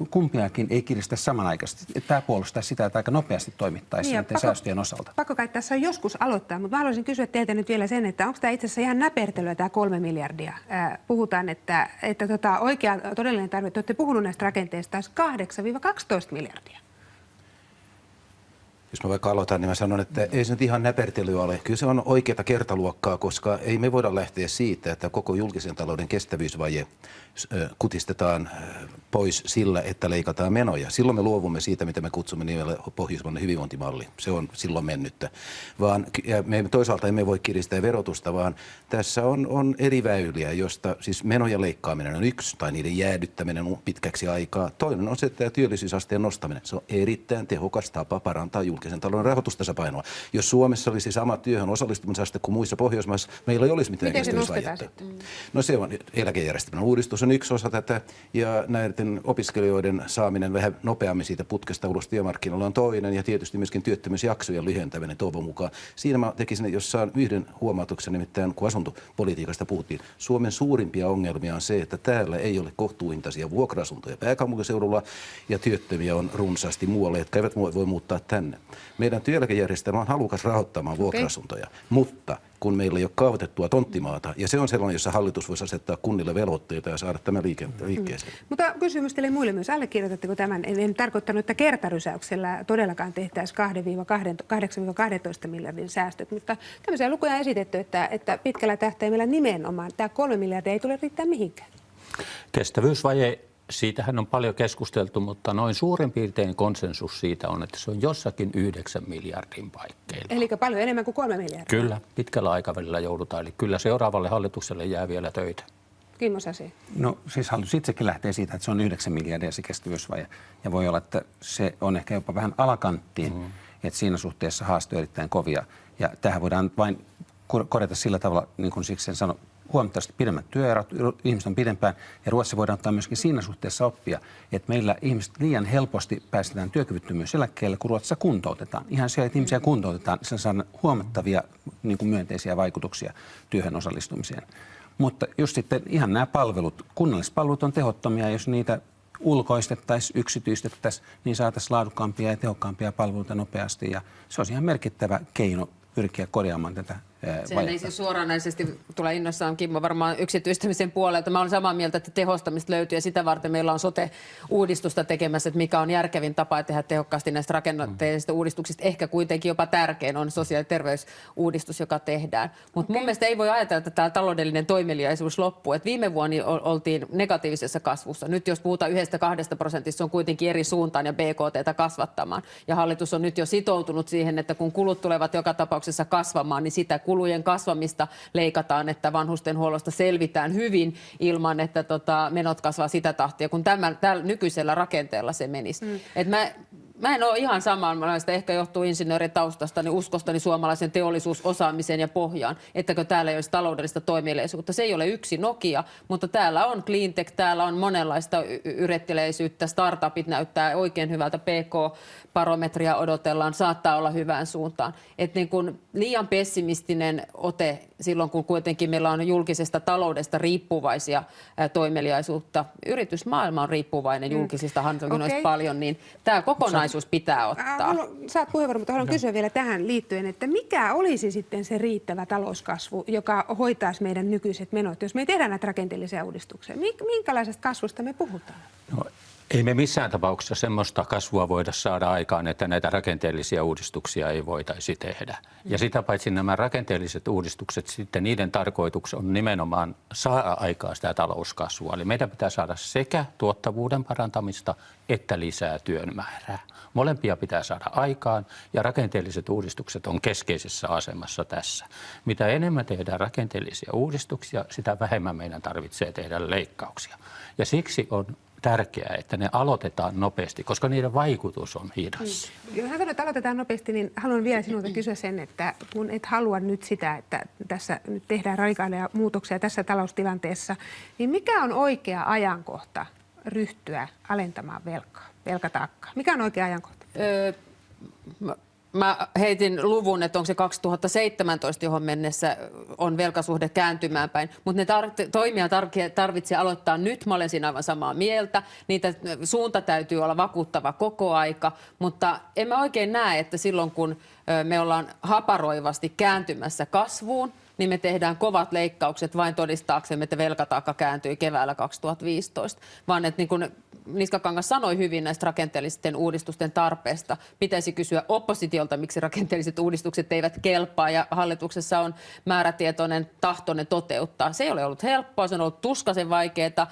kumpiakin ei kiristä samanaikaisesti. Tämä puolustaa sitä, että aika nopeasti toimittaisiin näiden säästöjen osalta. Pakko kai tässä on joskus aloittaa, mutta mä haluaisin kysyä teiltä nyt vielä sen, että onko tämä itse asiassa ihan näpertelyä tämä 3 miljardia? Puhutaan, että oikea todellinen tarve, te olette puhunut näistä rakenteista, olisi 8-12 miljardia. Jos mä vaikka aloitan, niin mä sanon, että ei se nyt ihan näpertelyä ole. Kyllä se on oikeata kertaluokkaa, koska ei me voida lähteä siitä, että koko julkisen talouden kestävyysvaje kutistetaan pois sillä, että leikataan menoja. Silloin me luovumme siitä, mitä me kutsumme nimellä pohjoismainen hyvinvointimalli. Se on silloin mennyttä. Ja me toisaalta emme voi kiristää verotusta, vaan tässä on eri väyliä, josta siis menojen leikkaaminen on yksi, tai niiden jäädyttäminen on pitkäksi aikaa. Toinen on se, että työllisyysasteen nostaminen. Se on erittäin tehokas tapa parantaa julkisen talouden rahoitustasapainoa. Jos Suomessa olisi sama työhön osallistumisaste kuin muissa Pohjoismaissa, meillä ei olisi mitään kestävyysvajetta. No se on eläkejärjestelmän uudistus on yksi osa tätä, ja näiden opiskelijoiden saaminen vähän nopeammin siitä putkesta ulos työmarkkinoilla on toinen, ja tietysti myöskin työttömyysjaksojen lyhentäminen toivon mukaan. Siinä mä tekisin, jos saan yhden huomautuksen, nimittäin kun asuntopolitiikasta puhuttiin. Suomen suurimpia ongelmia on se, että täällä ei ole kohtuuhintaisia vuokra-asuntoja pääkaupunkiseudulla, ja työttömiä on runsaasti muualle, jotka eivät voi muuttaa tänne. Meidän työeläkejärjestelmä on halukas rahoittamaan vuokra-asuntoja, mutta kun meillä ei ole kaavoitettua tonttimaata, ja se on sellainen, jossa hallitus voisi asettaa kunnille velvoitteita ja saada tämän liikkeeseen. Mutta kysymys teille muille myös. Allekirjoitatteko tämän? En tarkoittanut, että kertarysäyksellä todellakaan tehtäisiin 8-12 miljardin säästöt, mutta tämmöisiä lukuja on esitetty, että pitkällä tähtäimellä nimenomaan tämä 3 miljardia ei tule riittää mihinkään. Kestävyysvaje. Siitähän on paljon keskusteltu, mutta noin suurin piirtein konsensus siitä on, että se on jossakin 9 miljardin paikkeilla. Eli paljon enemmän kuin 3 miljardia? Kyllä, pitkällä aikavälillä joudutaan. Eli kyllä seuraavalle hallitukselle jää vielä töitä. Kimmo Sasi. No siis hallitus itsekin lähtee siitä, että se on 9 miljardia se kestävyysvaje. Ja voi olla, että se on ehkä jopa vähän alakanttiin, että siinä suhteessa haaste on erittäin kovia. Ja tähän voidaan vain korjata sillä tavalla, niin kuin Sixten sanoi, huomattavasti pidemmät työerot, ihmiset on pidempään, ja Ruotsi voidaan ottaa myöskin siinä suhteessa oppia, että meillä ihmiset liian helposti päästetään työkyvyttömyyseläkkeelle, kun Ruotsissa kuntoutetaan. Ihan se, että ihmisiä kuntoutetaan, se saa huomattavia niin kuin myönteisiä vaikutuksia työhön osallistumiseen. Mutta just sitten ihan nämä palvelut, kunnalliset palvelut on tehottomia, jos niitä ulkoistettaisiin, yksityistettäisiin, niin saataisiin laadukkaampia ja tehokkaampia palveluita nopeasti, ja se olisi ihan merkittävä keino pyrkiä korjaamaan tätä Sehän ei siis suoranaisesti tule innossaan, Kimmo, varmaan yksityistämisen puolelta. Mä olen samaa mieltä, että tehostamista löytyy ja sitä varten meillä on sote-uudistusta tekemässä, että mikä on järkevin tapa tehdä tehokkaasti näistä rakenteellisista uudistuksista. Ehkä kuitenkin jopa tärkein on sosiaali- ja terveysuudistus, joka tehdään. Mutta mun mielestä ei voi ajatella, että tämä taloudellinen toimeliaisuus loppuu. Et viime vuonna oltiin negatiivisessa kasvussa. Nyt jos puhutaan 1-2%, se on kuitenkin eri suuntaan ja BKT:tä kasvattamaan. Ja hallitus on nyt jo sitoutunut siihen, että kun kulut tulevat joka tapauksessa kasvamaan, niin sitä kulujen kasvamista leikataan, että vanhustenhuollosta selvitään hyvin ilman, että menot kasvaa sitä tahtia, kun tällä nykyisellä rakenteella se menisi. Mä en ole ihan samanlaista, ehkä johtuu insinööritaustastani, uskostani suomalaisen teollisuusosaamiseen ja pohjaan, ettäkö täällä ei olisi taloudellista toimeliaisuutta. Se ei ole yksi Nokia, mutta täällä on cleantech, täällä on monenlaista yritteleisyyttä, startupit näyttää oikein hyvältä, PK-barometria odotellaan, saattaa olla hyvään suuntaan. Että niin kun liian pessimistinen ote silloin, kun kuitenkin meillä on julkisesta taloudesta riippuvaisia toimeliaisuutta, yritysmaailma on riippuvainen julkisista hankinnoista paljon, niin tämä kokonaisuus pitää ottaa. Saat puheenvuoron, mutta haluan kysyä vielä tähän liittyen, että mikä olisi sitten se riittävä talouskasvu, joka hoitaisi meidän nykyiset menot, jos me ei tehdä näitä rakenteellisia uudistuksia? Minkälaisesta kasvusta me puhutaan? No, ei me missään tapauksessa semmoista kasvua voida saada aikaan, että näitä rakenteellisia uudistuksia ei voitaisi tehdä. Ja sitä paitsi nämä rakenteelliset uudistukset, sitten niiden tarkoitus on nimenomaan saada aikaan sitä talouskasvua. Eli meidän pitää saada sekä tuottavuuden parantamista että lisää työn määrää. Molempia pitää saada aikaan ja rakenteelliset uudistukset on keskeisessä asemassa tässä. Mitä enemmän tehdään rakenteellisia uudistuksia, sitä vähemmän meidän tarvitsee tehdä leikkauksia. Ja siksi on tärkeää, että ne aloitetaan nopeasti, koska niiden vaikutus on hidas. Jos hän sanoo, että aloitetaan nopeasti, niin haluan vielä sinulta kysyä sen, että kun et halua nyt sitä, että tässä nyt tehdään radikaaleja muutoksia tässä taloustilanteessa, niin mikä on oikea ajankohta ryhtyä alentamaan velkataakkaa? Mikä on oikea ajankohta? Mä heitin luvun, että onko se 2017, johon mennessä on velkasuhde kääntymään päin. Mutta ne toimia tarvitsee aloittaa nyt. Mä olen siinä aivan samaa mieltä. Niitä suunta täytyy olla vakuuttava koko aika. Mutta en mä oikein näe, että silloin kun me ollaan haparoivasti kääntymässä kasvuun, niin me tehdään kovat leikkaukset vain todistaaksemme, että velkataakka kääntyi keväällä 2015. Vaan että niin kuin Niskakangas sanoi hyvin näistä rakenteellisten uudistusten tarpeesta, pitäisi kysyä oppositiolta, miksi rakenteelliset uudistukset eivät kelpaa, ja hallituksessa on määrätietoinen tahto ne toteuttaa. Se ei ole ollut helppoa, se on ollut tuskaisen vaikeaa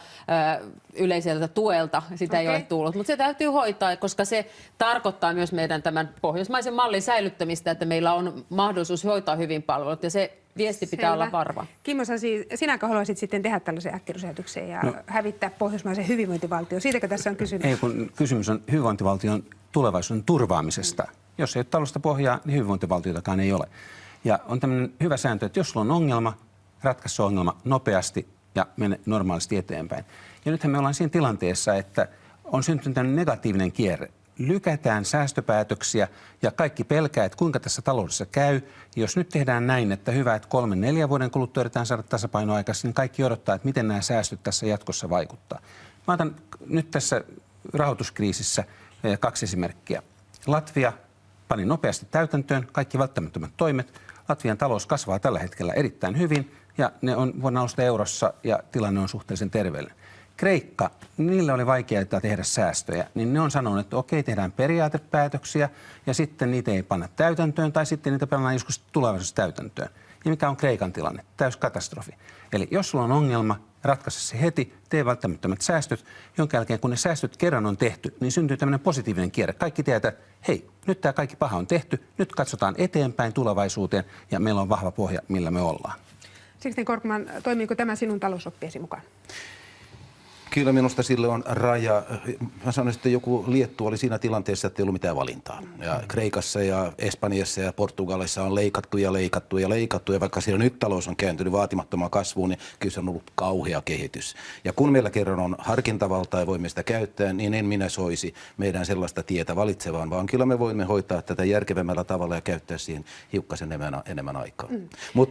yleiseltä tuelta, sitä ei ole tullut, mutta se täytyy hoitaa, koska se tarkoittaa myös meidän tämän pohjoismaisen mallin säilyttämistä, että meillä on mahdollisuus hoitaa hyvin palvelut, ja se viesti pitää olla varma. Kimmo Sasi, sinäkö haluaisit sitten tehdä tällaisen äkkirysäytyksen ja hävittää pohjoismaisen hyvinvointivaltion? Siitäkö tässä on kysymys? Ei, kun kysymys on hyvinvointivaltion tulevaisuuden turvaamisesta. Jos ei ole taloudellista pohjaa, niin hyvinvointivaltiotakaan ei ole. Ja on tämmöinen hyvä sääntö, että jos sulla on ongelma, ratkaise ongelma nopeasti ja mene normaalisti eteenpäin. Ja nythän me ollaan siinä tilanteessa, että on syntynyt tämmöinen negatiivinen kierre. Lykätään säästöpäätöksiä ja kaikki pelkää, että kuinka tässä taloudessa käy. Jos nyt tehdään näin, että hyvä, että 3-4 vuoden kuluttua yritetään saada tasapainoa aikaisemmin, niin kaikki odottaa, että miten nämä säästöt tässä jatkossa vaikuttaa. Mä otan nyt tässä rahoituskriisissä 2 esimerkkiä. Latvia pani nopeasti täytäntöön kaikki välttämättömät toimet. Latvian talous kasvaa tällä hetkellä erittäin hyvin ja ne on vuonna alusta eurossa ja tilanne on suhteellisen terveellinen. Kreikka, niille oli vaikeaa tehdä säästöjä, niin ne on sanonut, että okei, tehdään periaatepäätöksiä ja sitten niitä ei panna täytäntöön tai sitten niitä pannaan joskus tulevaisuudessa täytäntöön. Ja mikä on Kreikan tilanne? Täys katastrofi. Eli jos sulla on ongelma, ratkaise se heti, tee välttämättömät säästöt, jonka jälkeen kun ne säästöt kerran on tehty, niin syntyy tämmöinen positiivinen kierre. Kaikki tietää, että hei, nyt tämä kaikki paha on tehty, nyt katsotaan eteenpäin tulevaisuuteen ja meillä on vahva pohja, millä me ollaan. Sixten Korkman, toimiiko tämä sinun talousoppiesi mukaan? Kyllä minusta sille on raja. Mä sanoisin, että joku Liettua oli siinä tilanteessa, että ei ollut mitään valintaa. Ja Kreikassa ja Espanjassa ja Portugalissa on leikattu ja leikattu ja leikattu. Ja vaikka siellä nyt talous on kääntynyt vaatimattomaan kasvuun, niin kyllä se on ollut kauhea kehitys. Ja kun meillä kerran on harkintavaltaa ja voimme sitä käyttää, niin en minä soisi meidän sellaista tietä valitsevaan, vaan kyllä me voimme hoitaa tätä järkevämmällä tavalla ja käyttää siihen hiukkasen enemmän aikaa.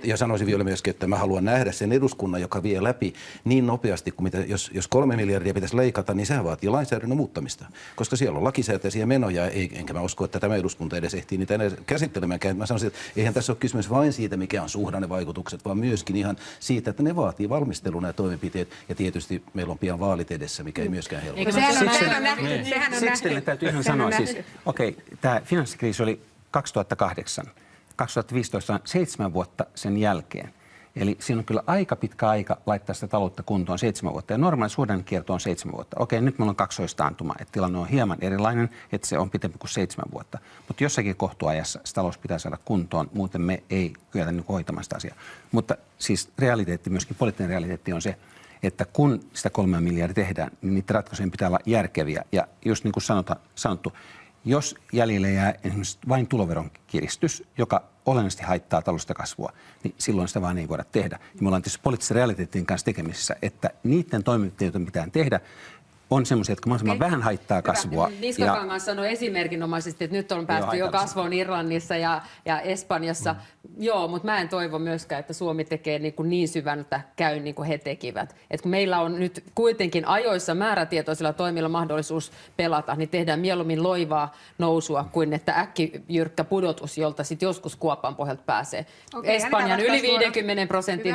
Ja sanoisin vielä myöskin, että mä haluan nähdä sen eduskunnan, joka vie läpi niin nopeasti kuin mitä, jos 3 miljardia pitäisi leikata, niin sehän vaatii lainsäädännön muuttamista, koska siellä on lakisääteisiä menoja, enkä mä usko, että tämä eduskunta edes ehtii niitä käsittelemään. Mä sanoisin, että eihän tässä ole kysymys vain siitä, mikä on suhdannevaikutukset, vaan myöskin ihan siitä, että ne vaatii valmistelun ja toimenpiteet, ja tietysti meillä on pian vaalit edessä, mikä ei myöskään helpota. Siksi täytyy ihan sanoa, siis, tämä finanssikriisi oli 2008, 2015 on 7 vuotta sen jälkeen. Eli siinä on kyllä aika pitkä aika laittaa sitä taloutta kuntoon 7 vuotta. Ja normaali suhdannekierto on 7 vuotta. Nyt meillä on kaksoistaantuma, että tilanne on hieman erilainen, että se on pitempi kuin 7 vuotta. Mutta jossakin kohtuajassa se talous pitää saada kuntoon, muuten me ei kyetä hoitamaan sitä asiaa. Mutta siis realiteetti, myöskin poliittinen realiteetti on se, että kun sitä 3 miljardia tehdään, niin niiden ratkaisujen pitää olla järkeviä. Ja just niin kuin sanottu, jos jäljelle jää esimerkiksi vain tuloveron kiristys, joka olennaisesti haittaa taloudellista kasvua, niin silloin sitä vaan ei voida tehdä. Ja me ollaan tietysti poliittisen realiteettien kanssa tekemisissä, että niiden toimenpiteitä, joita pitää tehdä, on semmoisia, jotka mahdollisimman vähän haittaa kasvua. Niskakangas sanoi esimerkinomaisesti, että nyt on päästy jo kasvuun Irlannissa ja Espanjassa. Joo, mutta mä en toivo myöskään, että Suomi tekee niin syvältä käyn niin kuin he tekivät. Et kun meillä on nyt kuitenkin ajoissa määrätietoisilla toimilla mahdollisuus pelata, niin tehdään mieluummin loivaa nousua kuin että äkkijyrkkä pudotus, jolta sitten joskus kuopan pohjalta pääsee. Espanjan yli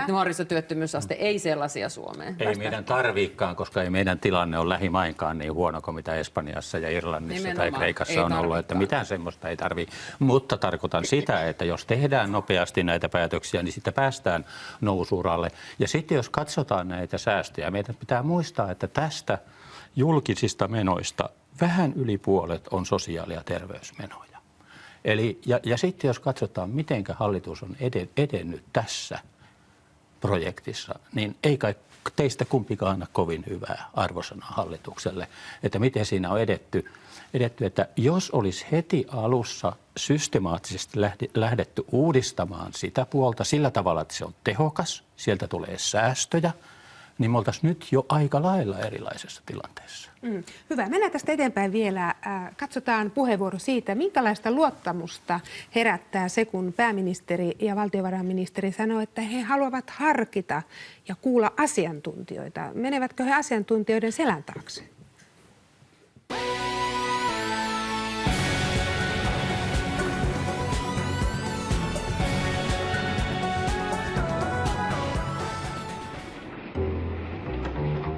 50% nuorisotyöttömyysaste, ei sellaisia Suomeen. Ei meidän tarviikaan, koska ei meidän tilanne ole lähimainkaan niin huono kuin mitä Espanjassa ja Irlannissa nimenomaan tai Kreikassa on ollut, että mitään semmoista ei tarvitse. Mutta tarkoitan sitä, että jos tehdään nopeasti näitä päätöksiä, niin sitten päästään nousu-uralle. Ja sitten jos katsotaan näitä säästöjä, meidän pitää muistaa, että tästä julkisista menoista vähän yli puolet on sosiaali- ja terveysmenoja. Eli, ja sitten jos katsotaan, miten hallitus on edennyt tässä projektissa, niin ei kai teistä kumpikaan anna kovin hyvää arvosanaa hallitukselle, että miten siinä on edetty, että jos olisi heti alussa systemaattisesti lähdetty uudistamaan sitä puolta sillä tavalla, että se on tehokas, sieltä tulee säästöjä, niin me oltaisiin nyt jo aika lailla erilaisessa tilanteessa. Hyvä. Mennään tästä eteenpäin vielä. Katsotaan puheenvuoro siitä, minkälaista luottamusta herättää se, kun pääministeri ja valtiovarainministeri sanoo, että he haluavat harkita ja kuulla asiantuntijoita. Menevätkö he asiantuntijoiden selän taakse?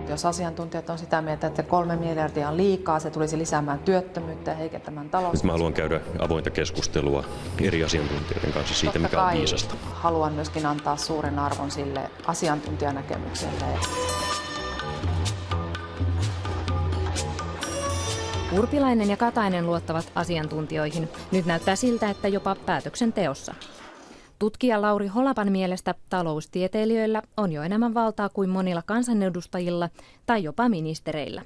Jos asiantuntijat on sitä mieltä, että 3 miljardia on liikaa, se tulisi lisäämään työttömyyttä ja heikentämään talouskasvua. Mä haluan käydä avointa keskustelua eri asiantuntijoiden kanssa siitä, mikä on viisasta. Haluan myöskin antaa suuren arvon sille asiantuntijanäkemykselle. Urpilainen ja Katainen luottavat asiantuntijoihin. Nyt näyttää siltä, että jopa päätöksenteossa. Tutkija Lauri Holapan mielestä taloustieteilijöillä on jo enemmän valtaa kuin monilla kansanedustajilla tai jopa ministereillä.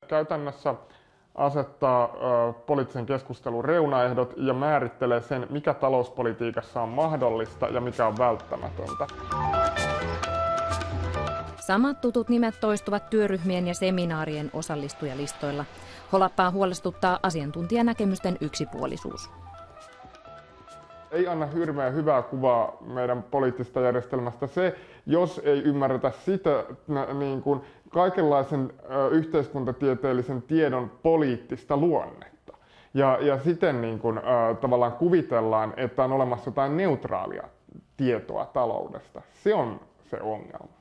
Käytännössä asettaa poliittisen keskustelun reunaehdot ja määrittelee sen, mikä talouspolitiikassa on mahdollista ja mikä on välttämätöntä. Samat tutut nimet toistuvat työryhmien ja seminaarien osallistujalistoilla. Holappaa huolestuttaa asiantuntijanäkemysten yksipuolisuus. Ei anna hirveän hyvää kuvaa meidän poliittisesta järjestelmästä se, jos ei ymmärretä sitä niin kuin kaikenlaisen yhteiskuntatieteellisen tiedon poliittista luonnetta. Ja siten niin kuin, tavallaan kuvitellaan, että on olemassa jotain neutraalia tietoa taloudesta. Se on se ongelma.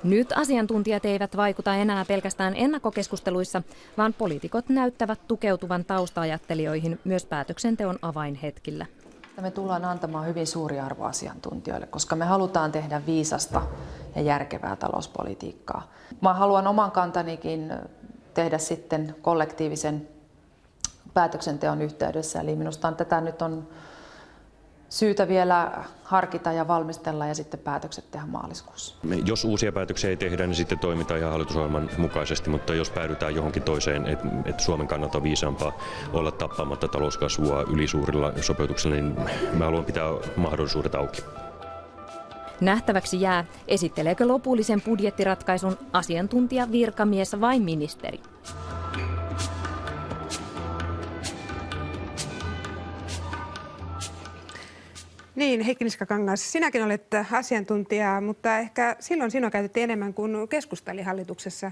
Nyt asiantuntijat eivät vaikuta enää pelkästään ennakkokeskusteluissa, vaan poliitikot näyttävät tukeutuvan tausta-ajattelijoihin myös päätöksenteon avainhetkillä. Me tullaan antamaan hyvin suuri arvo asiantuntijoille, koska me halutaan tehdä viisasta ja järkevää talouspolitiikkaa. Mä haluan oman kantanikin tehdä sitten kollektiivisen päätöksenteon yhteydessä. Eli minusta tätä nyt on syytä vielä harkita ja valmistella ja sitten päätökset tehdä maaliskuussa. Jos uusia päätöksiä ei tehdä, niin sitten toimitaan ihan hallitusohjelman mukaisesti, mutta jos päädytään johonkin toiseen, että Suomen kannalta on viisaampaa olla tappamatta talouskasvua ylisuurilla sopeutuksilla, niin mä haluan pitää mahdollisuudet auki. Nähtäväksi jää, esitteleekö lopullisen budjettiratkaisun asiantuntija, virkamies vai ministeri. Niin, Heikki Niskakangas, sinäkin olet asiantuntija, mutta ehkä silloin sinua käytettiin enemmän kuin keskusteli hallituksessa.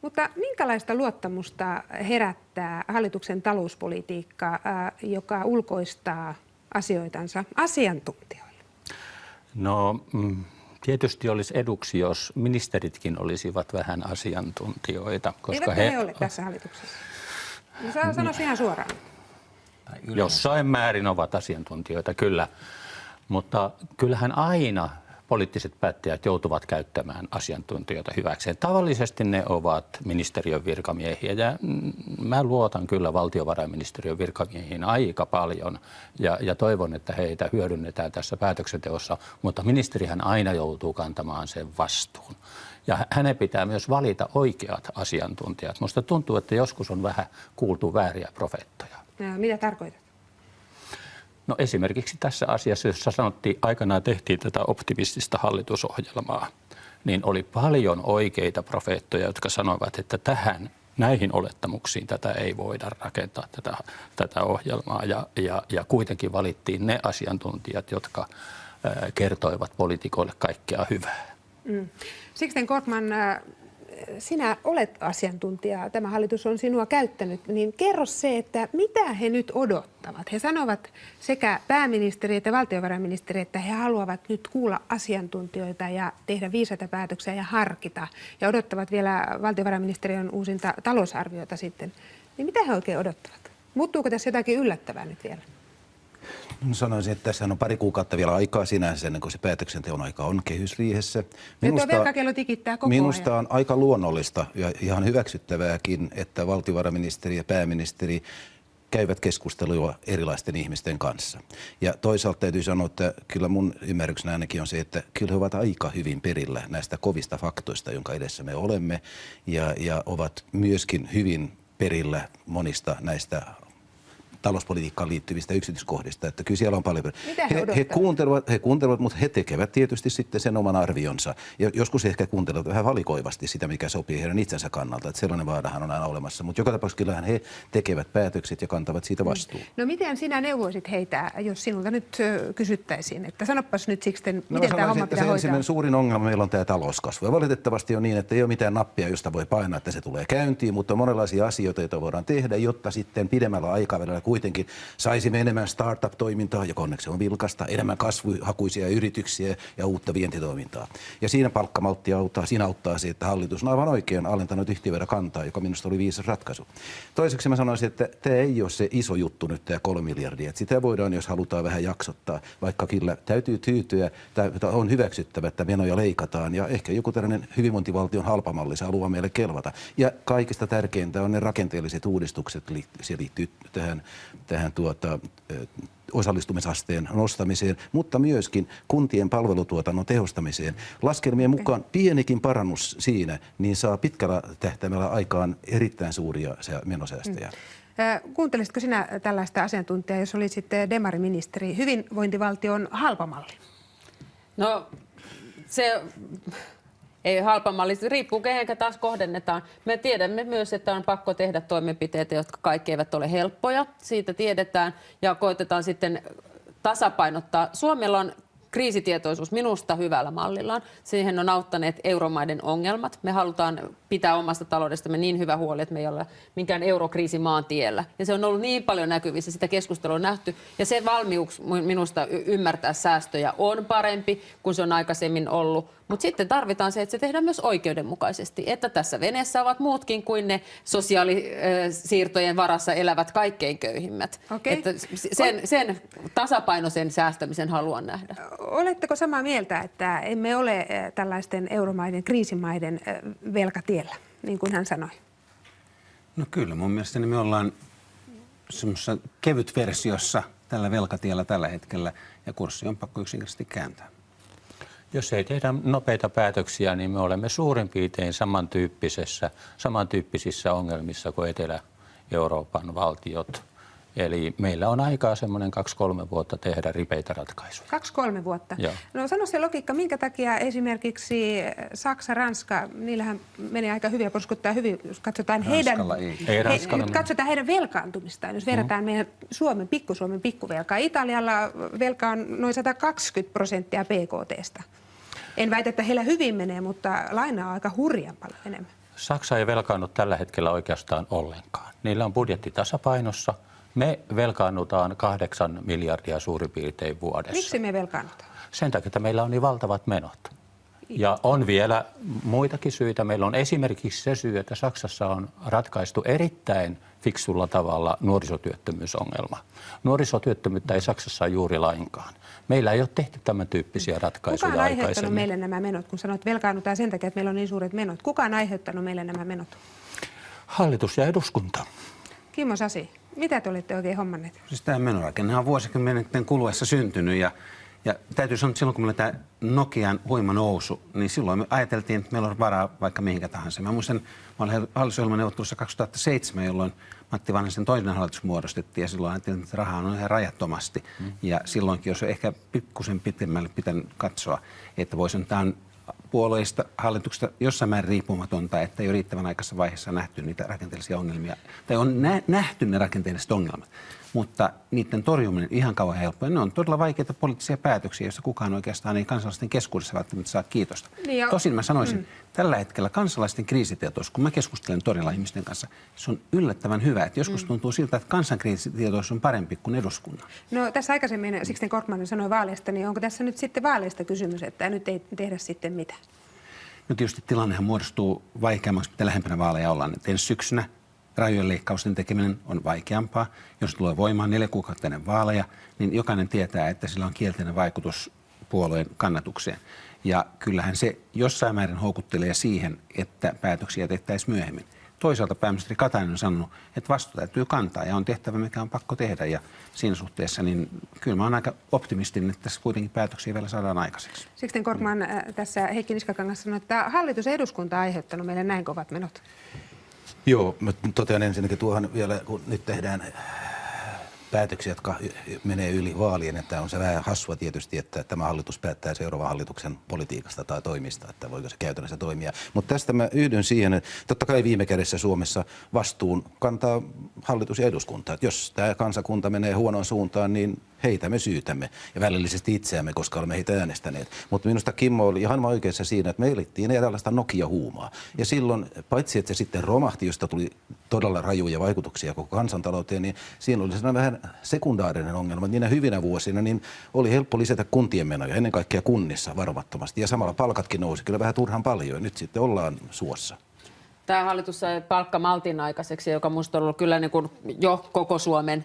Mutta minkälaista luottamusta herättää hallituksen talouspolitiikka, joka ulkoistaa asioitansa asiantuntijoille? No tietysti olisi eduksi, jos ministeritkin olisivat vähän asiantuntijoita. Koska he ole tässä hallituksessa? No, sano ihan suoraan. Jossain määrin ovat asiantuntijoita, kyllä. Mutta kyllähän aina poliittiset päättäjät joutuvat käyttämään asiantuntijoita hyväkseen. Tavallisesti ne ovat ministeriön virkamiehiä ja mä luotan kyllä valtiovarainministeriön virkamiehiin aika paljon ja toivon, että heitä hyödynnetään tässä päätöksenteossa, mutta ministerihän aina joutuu kantamaan sen vastuun. Ja hänen pitää myös valita oikeat asiantuntijat. Musta tuntuu, että joskus on vähän kuultu vääriä profeettoja. Mitä tarkoitat? No esimerkiksi tässä asiassa, jossa sanottiin, aikanaan tehtiin tätä optimistista hallitusohjelmaa, niin oli paljon oikeita profeettoja, jotka sanoivat, että näihin olettamuksiin tätä ei voida rakentaa, tätä ohjelmaa. Ja kuitenkin valittiin ne asiantuntijat, jotka kertoivat poliitikoille kaikkea hyvää. Sixten Korkman, sinä olet asiantuntija, tämä hallitus on sinua käyttänyt, niin kerro se, että mitä he nyt odottavat. He sanovat sekä pääministeri että valtiovarainministeri, että he haluavat nyt kuulla asiantuntijoita ja tehdä viisaita päätöksiä ja harkita. Ja odottavat vielä valtiovarainministeriön uusinta talousarviota sitten. Niin mitä he oikein odottavat? Muuttuuko tässä jotakin yllättävää nyt vielä? Sanoisin, että tässä on pari kuukautta vielä aikaa sinänsä, ennen kuin se päätöksenteon aika on kehysriihessä. Nyt tuo velkakello tikittää koko ajan. Minusta on aika luonnollista ja ihan hyväksyttävääkin, että valtiovarainministeri ja pääministeri käyvät keskustelua erilaisten ihmisten kanssa. Ja toisaalta täytyy sanoa, että kyllä mun ymmärryksenä ainakin on se, että kyllä he ovat aika hyvin perillä näistä kovista faktoista, jonka edessä me olemme, ja ovat myöskin hyvin perillä monista näistä talouspolitiikkaan liittyvistä yksityiskohdista, että kyllä siellä on paljon. He kuuntelevat, mutta he tekevät tietysti sitten sen oman arvionsa. Ja joskus he ehkä kuuntelevat vähän valikoivasti sitä, mikä sopii heidän itsensä kannalta, että sellainen vaarahan on aina olemassa. Mutta joka tapauksessa kyllähän he tekevät päätökset ja kantavat siitä vastuun. No miten sinä neuvoisit heitä, jos sinulta nyt kysyttäisiin, että sanopas nyt Sixten, miten tämä homma pitää hoitaa? Ensimmäinen suurin ongelma meillä on tämä talouskasvu. Ja valitettavasti on niin, että ei ole mitään nappia, josta voi painaa, että se tulee käyntiin, mutta on monenlaisia asioita, joita voidaan tehdä, jotta sitten pidemmällä aikavälillä kuitenkin saisimme enemmän startup-toimintaa, joka onneksi on vilkasta, enemmän kasvuhakuisia yrityksiä ja uutta vientitoimintaa. Ja siinä palkkamaltti auttaa, siinä auttaa se, että hallitus on aivan oikein alentanut yhtiöveron kantaa, joka minusta oli viisas ratkaisu. Toiseksi mä sanoisin, että tämä ei ole se iso juttu nyt, tämä 3 miljardia. Että sitä voidaan, jos halutaan vähän jaksottaa, vaikka kyllä täytyy tyytyä, on hyväksyttävä, että menoja leikataan ja ehkä joku tällainen hyvinvointivaltion halpamalli saa luvan meille kelvata. Ja kaikista tärkeintä on ne rakenteelliset uudistukset, se liittyy tähän osallistumisasteen nostamiseen, mutta myöskin kuntien palvelutuotannon tehostamiseen. Laskelmien mukaan pienikin parannus siinä, niin saa pitkällä tähtäimellä aikaan erittäin suuria menosäästöjä. Kuuntelisitko sinä tällaista asiantuntijaa, jos olisit demariministeri, hyvinvointivaltion halpamalli? No se ei halpa malli, riippuu kehenkä taas kohdennetaan. Me tiedämme myös, että on pakko tehdä toimenpiteitä, jotka kaikki eivät ole helppoja. Siitä tiedetään ja koetetaan sitten tasapainottaa. Suomella on kriisitietoisuus minusta hyvällä mallillaan. Siihen on auttaneet euromaiden ongelmat. Me halutaan pitää omasta taloudestamme niin hyvä huoli, että me ei ole minkään eurokriisi maan tiellä. Ja se on ollut niin paljon näkyvissä, sitä keskustelua on nähty. Ja se valmius minusta ymmärtää säästöjä on parempi kuin se on aikaisemmin ollut. Mutta sitten tarvitaan se, että se tehdään myös oikeudenmukaisesti, että tässä veneessä ovat muutkin kuin ne sosiaalisiirtojen varassa elävät kaikkein köyhimmät. Okay. Että sen tasapainoisen säästämisen haluan nähdä. Oletteko samaa mieltä, että emme ole tällaisten euromaiden, kriisimaiden velkatiellä, niin kuin hän sanoi? No kyllä, mun mielestäni me ollaan semmoisessa kevyt versiossa tällä velkatiellä tällä hetkellä ja kurssi on pakko yksinkertaisesti kääntää. Jos ei tehdä nopeita päätöksiä, niin me olemme suurin piirtein samantyyppisissä ongelmissa kuin Etelä-Euroopan valtiot. Eli meillä on aikaa semmoinen 2-3 vuotta tehdä ripeitä ratkaisuja. 2-3 vuotta? Joo. No sano se logiikka, minkä takia esimerkiksi Saksa, Ranska, niillähän menee aika hyvin ja porskuttaa hyvin, jos katsotaan katsotaan heidän velkaantumistaan. Jos verrataan meidän Suomen pikkuvelkaa. Italialla velka on noin 120% BKT:stä. En väitä, että heillä hyvin menee, mutta lainaa on aika hurjan paljon enemmän. Saksa ei velkaannu tällä hetkellä oikeastaan ollenkaan. Niillä on budjetti tasapainossa. Me velkaannutaan 8 miljardia suurin piirtein vuodessa. Miksi me velkaannutaan? Sen takia, että meillä on niin valtavat menot. Ja on vielä muitakin syitä. Meillä on esimerkiksi se syy, että Saksassa on ratkaistu erittäin fiksulla tavalla nuorisotyöttömyysongelma. Nuorisotyöttömyyttä ei Saksassa juuri lainkaan. Meillä ei ole tehty tämän tyyppisiä ratkaisuja aikaisemmin. Kuka on aiheuttanut aikaisemmin. meille nämä menot, kun sanot, että velkaannutaan sen takia, että meillä on niin suuret menot? Kuka on aiheuttanut meille nämä menot? Hallitus ja eduskunta. Kimmo Sasi, mitä te olette oikein hommanneet? Siis tämä menorakenne on vuosikymmenten kuluessa syntynyt ja täytyy sanoa, että silloin kun meillä tämä Nokian huima nousu, niin silloin me ajateltiin, että meillä on varaa vaikka mihinkä tahansa. Mä muistan, mä olin hallitusohjelmaneuvottelussa 2007, jolloin Matti Vanhasen toinen hallitus muodostettiin ja silloin ajateltiin, että rahaa on ihan rajattomasti. Ja silloinkin, jos on ehkä pikkusen pitemmälle pitänyt katsoa, että voisi antaa puolueista, hallituksesta jossain määrin riippumatonta, että ei ole riittävän aikaisessa vaiheessa nähty niitä rakenteellisia ongelmia. Tai on nähty ne rakenteelliset ongelmat, mutta niiden torjuminen ihan kauan helppoa. Ne on todella vaikeita poliittisia päätöksiä, joissa kukaan oikeastaan ei kansalaisten keskuudessa välttämättä saa kiitosta. Niin tosin mä sanoisin, tällä hetkellä kansalaisten kriisitietoisuus, kun mä keskustelen torilla ihmisten kanssa, se on yllättävän hyvä. Että joskus tuntuu siltä, että kansan kriisitietoisuus on parempi kuin eduskunnan. No tässä aikaisemmin Sixten Korkman sanoi vaaleista, niin onko tässä nyt sitten vaaleista kysymys, että nyt ei tehdä sitten mitään? No tietysti tilannehan muodostuu vaikeammaksi, mitä lähempänä vaaleja ollaan. Et ensi syksynä rajojen leikkausten tekeminen on vaikeampaa. Jos tulee voimaan 4 kuukautta ennen vaaleja, niin jokainen tietää, että sillä on kielteinen vaikutus puolueen kannatukseen. Ja kyllähän se jossain määrin houkuttelee siihen, että päätöksiä tehtäisiin myöhemmin. Toisaalta pääministeri Katainen on sanonut, että vastuu täytyy kantaa ja on tehtävä, mikä on pakko tehdä. Ja siinä suhteessa niin kyllä mä oon aika optimistinen, että tässä kuitenkin päätöksiä vielä saadaan aikaiseksi. Sixten Korkman tässä Heikki Niskakangas sanoi, että hallitus ja eduskunta on aiheuttanut meille näin kovat menot. Joo, mä totean ensinnäkin tuohon vielä, kun nyt tehdään päätöksiä, jotka menee yli vaalien, että on se vähän hassua tietysti, että tämä hallitus päättää seuraavan hallituksen politiikasta tai toimista, että voiko se käytännössä toimia. Mutta tästä mä yhdyn siihen, että totta kai viime kädessä Suomessa vastuun kantaa hallitus ja eduskunta. Että jos tämä kansakunta menee huonoon suuntaan, niin heitä me syytämme ja välillisesti itseämme, koska olemme heitä äänestäneet. Mutta minusta Kimmo oli ihan oikeassa siinä, että me elittiin eräänlaista Nokia-huumaa. Ja silloin, paitsi että se sitten romahti, josta tuli todella rajuja vaikutuksia koko kansantalouteen, niin siinä oli sellainen vähän sekundaarinen ongelma. Niinä hyvinä vuosina niin oli helppo lisätä kuntien menoja, ennen kaikkea kunnissa varomattomasti. Ja samalla palkatkin nousi kyllä vähän turhan paljon. Ja nyt sitten ollaan suossa. Tämä hallitus sai palkkamaltin aikaiseksi, joka minusta on ollut kyllä niin kuin jo koko Suomen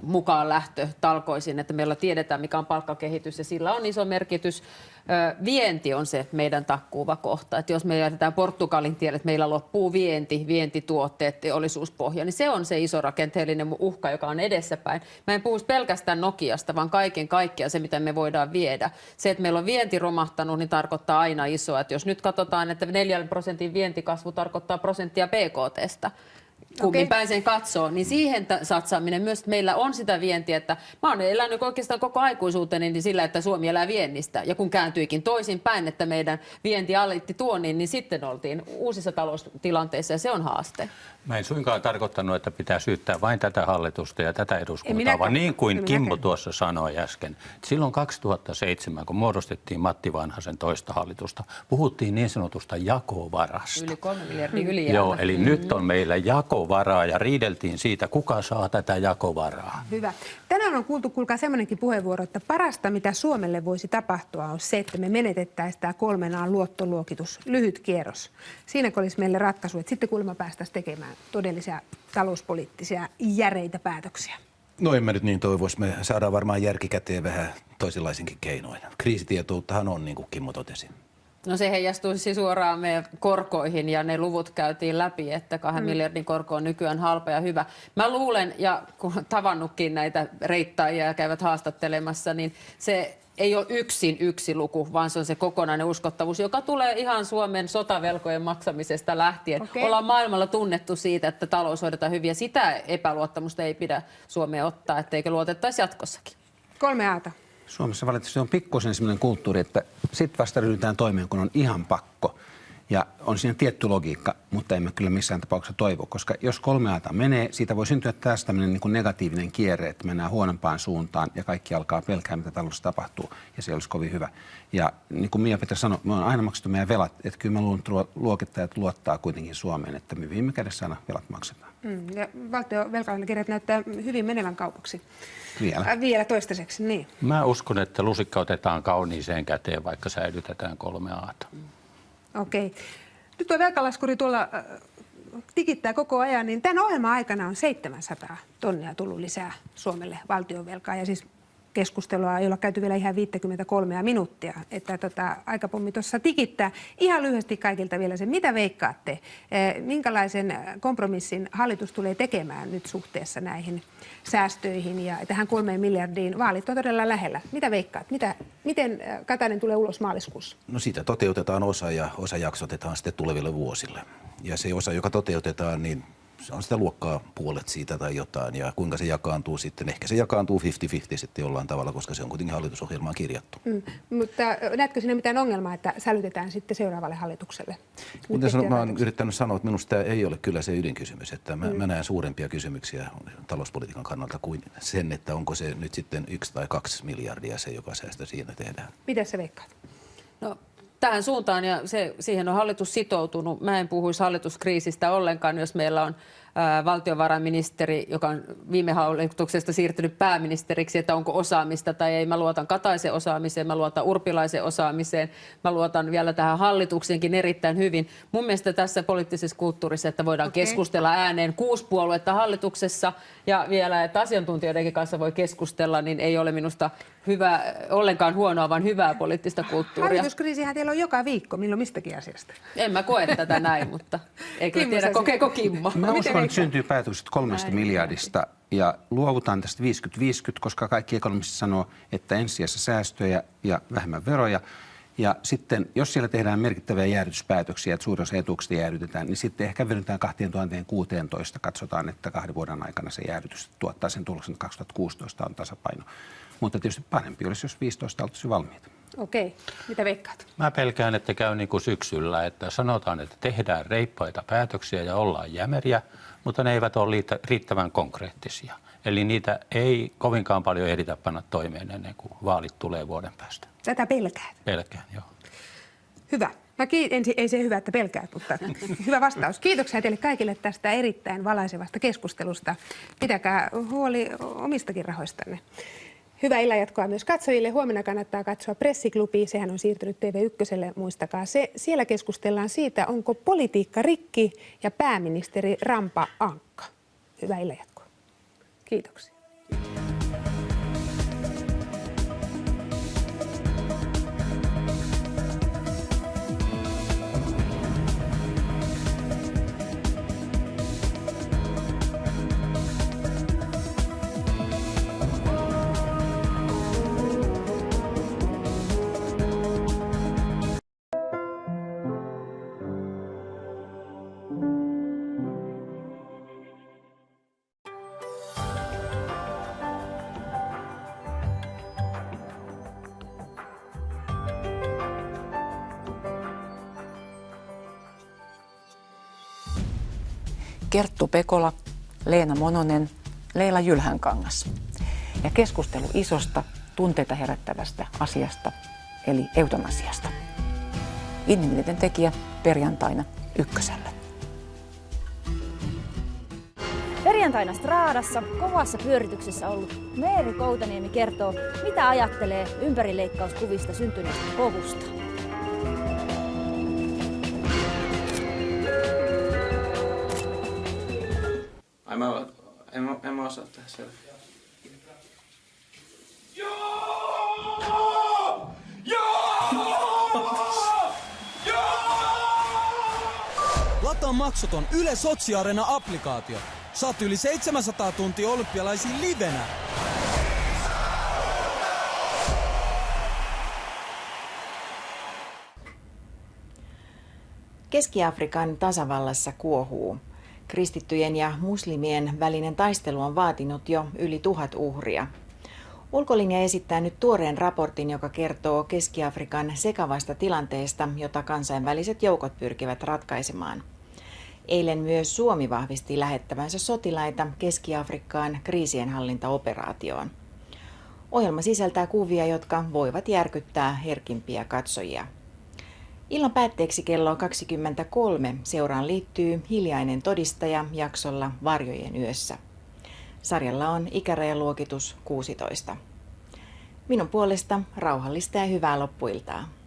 mukaan lähtö talkoisin, että meillä tiedetään, mikä on palkkakehitys ja sillä on iso merkitys. Vienti on se meidän takkuuva kohta. Että jos me jätetään Portugalin tielle, että meillä loppuu vientituotteet, teollisuuspohja, niin se on se iso rakenteellinen uhka, joka on edessäpäin. Mä en puhu pelkästään Nokiasta, vaan kaiken kaikkiaan se, mitä me voidaan viedä. Se, että meillä on vienti romahtanut, niin tarkoittaa aina isoa. Että jos nyt katsotaan, että 4% vientikasvu tarkoittaa prosenttia BKT:stä, kummin päin sen katsoo, niin siihen satsaaminen myös, että meillä on sitä vientiä, että mä oon elänyt oikeastaan koko aikuisuuteni niin sillä, että Suomi elää viennistä. Ja kun kääntyikin toisin päin, että meidän vienti alitti tuonnin, niin sitten oltiin uusissa taloustilanteissa ja se on haaste. Mä en suinkaan tarkoittanut, että pitää syyttää vain tätä hallitusta ja tätä eduskuntaa, vaan niin kuin Kimmo tuossa sanoi äsken. Silloin 2007, kun muodostettiin Matti Vanhasen toista hallitusta, puhuttiin niin sanotusta jakovarasta. Yli 3 miljardia ylijäämä. Joo, eli nyt on meillä jakovaraa ja riideltiin siitä, kuka saa tätä jakovaraa. Hyvä. Tänään on kuultu, kuulkaa semmoinenkin puheenvuoro, että parasta, mitä Suomelle voisi tapahtua, on se, että me menetettäisiin tämä 3 luottoluokitus, lyhyt kierros. Siinä olisi meille ratkaisu, että sitten kuulemma päästäisiin tekemään todellisia talouspoliittisia järeitä päätöksiä. No en mä nyt niin toivoisi. Me saadaan varmaan järki käteen vähän toisenlaisinkin keinoin. Kriisitietouttahan on, niin kuin Kimmo totesi. No se heijastuisi suoraan meidän korkoihin ja ne luvut käytiin läpi, että 2 miljardin korko on nykyään halpa ja hyvä. Mä luulen, ja kun on tavannutkin näitä reittaajia ja käyvät haastattelemassa, niin se ei ole yksin yksi luku, vaan se on se kokonainen uskottavuus, joka tulee ihan Suomen sotavelkojen maksamisesta lähtien. Okei. Ollaan maailmalla tunnettu siitä, että talous hoidetaan hyvin ja sitä epäluottamusta ei pidä Suomeen ottaa, etteikö luotettaisi jatkossakin. 3 aata. Suomessa valitettavasti on pikkuisen sellainen kulttuuri, että sitten vasta ryhdytään toimeen, kun on ihan pakko. Ja on siinä tietty logiikka, mutta emme kyllä missään tapauksessa toivo, koska jos 3 aata menee, siitä voi syntyä taas tämmöinen niin kuin negatiivinen kierre, että mennään huonompaan suuntaan ja kaikki alkaa pelkää, mitä taloudessa tapahtuu, ja se olisi kovin hyvä. Ja niin kuin Mia-Petra sanoi, me on aina maksettu meidän velat, että kyllä mä luulen, että luokittajat luottaa kuitenkin Suomeen, että me viime kädessä aina velat maksetaan. Ja valtion velkakirjat näyttää hyvin menevän kaupaksi. Vielä toistaiseksi, niin. Mä uskon, että lusikka otetaan kauniiseen käteen, vaikka säilytetään 3 aata. Okei. Nyt tuo velkalaskuri tuolla tikittää koko ajan, niin tämän ohjelman aikana on 700 tonnia tullut lisää Suomelle valtionvelkaa. Ja siis keskustelua ei olla käyty vielä ihan 53 minuuttia, että aikapommi tuossa tikittää. Ihan lyhyesti kaikilta vielä se, mitä veikkaatte? Minkälaisen kompromissin hallitus tulee tekemään nyt suhteessa näihin säästöihin ja tähän 3 miljardiin? Vaalit on todella lähellä. Mitä veikkaat? Miten Katainen tulee ulos maaliskuussa? No siitä toteutetaan osa ja osa jaksotetaan sitten tuleville vuosille. Ja se osa, joka toteutetaan, niin se on sitä luokkaa puolet siitä tai jotain, ja kuinka se jakaantuu sitten. Ehkä se jakaantuu 50-50 sitten jollain tavalla, koska se on kuitenkin hallitusohjelmaan kirjattu. Mutta näetkö sinne mitään ongelmaa, että sälytetään sitten seuraavalle hallitukselle? Kuten mä oon yrittänyt sanoa, että minusta tämä ei ole kyllä se ydinkysymys. Että mä näen suurempia kysymyksiä talouspolitiikan kannalta kuin sen, että onko se nyt sitten 1 tai 2 miljardia se, joka säästö siinä tehdään. Miten sä veikkaat? No, tähän suuntaan ja siihen on hallitus sitoutunut. Mä en puhuisi hallituskriisistä ollenkaan, jos meillä on valtiovarainministeri, joka on viime hallituksesta siirtynyt pääministeriksi, että onko osaamista tai ei. Mä luotan Kataisen osaamiseen, mä luotan Urpilaisen osaamiseen, mä luotan vielä tähän hallituksenkin erittäin hyvin. Mun mielestä tässä poliittisessa kulttuurissa, että voidaan keskustella ääneen 6 puoluetta hallituksessa ja vielä, että asiantuntijoidenkin kanssa voi keskustella, niin ei ole minusta hyvä, ollenkaan huonoa, vaan hyvää poliittista kulttuuria. Hallituskriisihän teillä on joka viikko, milloin mistäkin asiasta. En mä koe tätä näin, mutta ei kyllä tiedä, kokeeko Kimmo. Mä uskon, että syntyy päätökset 3 miljardista ja luovutaan tästä 50-50, koska kaikki ekonomistit sanoo, että ensisijassa säästöjä ja vähemmän veroja. Ja sitten, jos siellä tehdään merkittäviä jäädytyspäätöksiä, että suurin osa etuuksista jäädytetään, niin sitten ehkä venytään 2016. Katsotaan, että 2 vuoden aikana se jäädytys tuottaa sen tuloksen, että 2016 on tasapaino. Mutta tietysti parempi olisi, jos 15 oltaisiin valmiita. Okei. Mitä veikkaat? Mä pelkään, että käy niin kuin syksyllä, että sanotaan, että tehdään reippaita päätöksiä ja ollaan jämeriä, mutta ne eivät ole riittävän konkreettisia. Eli niitä ei kovinkaan paljon ehditä panna toimeen ennen kuin vaalit tulee vuoden päästä. Tätä pelkäät? Pelkään, joo. Hyvä. Ei se hyvä, että pelkäät, mutta hyvä vastaus. Kiitoksia teille kaikille tästä erittäin valaisevasta keskustelusta. Pitäkää huoli omistakin rahoistanne. Hyvää illanjatkoa myös katsojille. Huomenna kannattaa katsoa Pressiklubi. Sehän on siirtynyt TV1, muistakaa se. Siellä keskustellaan siitä, onko politiikka rikki ja pääministeri rampa ankka. Hyvää illanjatkoa. Kiitoksia. Kerttu Pekola, Leena Mononen, Leila Jylhänkangas. Ja keskustelu isosta, tunteita herättävästä asiasta, eli eutanasiasta. Inhimillinen tekijä perjantaina Ykkösellä. Perjantaina Straadassa kovassa pyörityksessä ollut Meeri Koutaniemi kertoo, mitä ajattelee ympärileikkauskuvista syntyneestä kovusta. En mä osaa tehdä selfie. on maksuton Yle Sotsi Arena-applikaatio. Saat yli 700 tuntia olympialaisiin livenä. Keski-Afrikan tasavallassa kuohuu. Kristittyjen ja muslimien välinen taistelu on vaatinut jo yli 1000 uhria. Ulkolinja esittää nyt tuoreen raportin, joka kertoo Keski-Afrikan sekavasta tilanteesta, jota kansainväliset joukot pyrkivät ratkaisemaan. Eilen myös Suomi vahvisti lähettävänsä sotilaita Keski-Afrikkaan kriisienhallintaoperaatioon. Ohjelma sisältää kuvia, jotka voivat järkyttää herkimpiä katsojia. Illan päätteeksi kello 23 seuraan liittyy Hiljainen todistaja jaksolla Varjojen yössä. Sarjalla on ikärajaluokitus 16. Minun puolesta rauhallista ja hyvää loppuiltaa.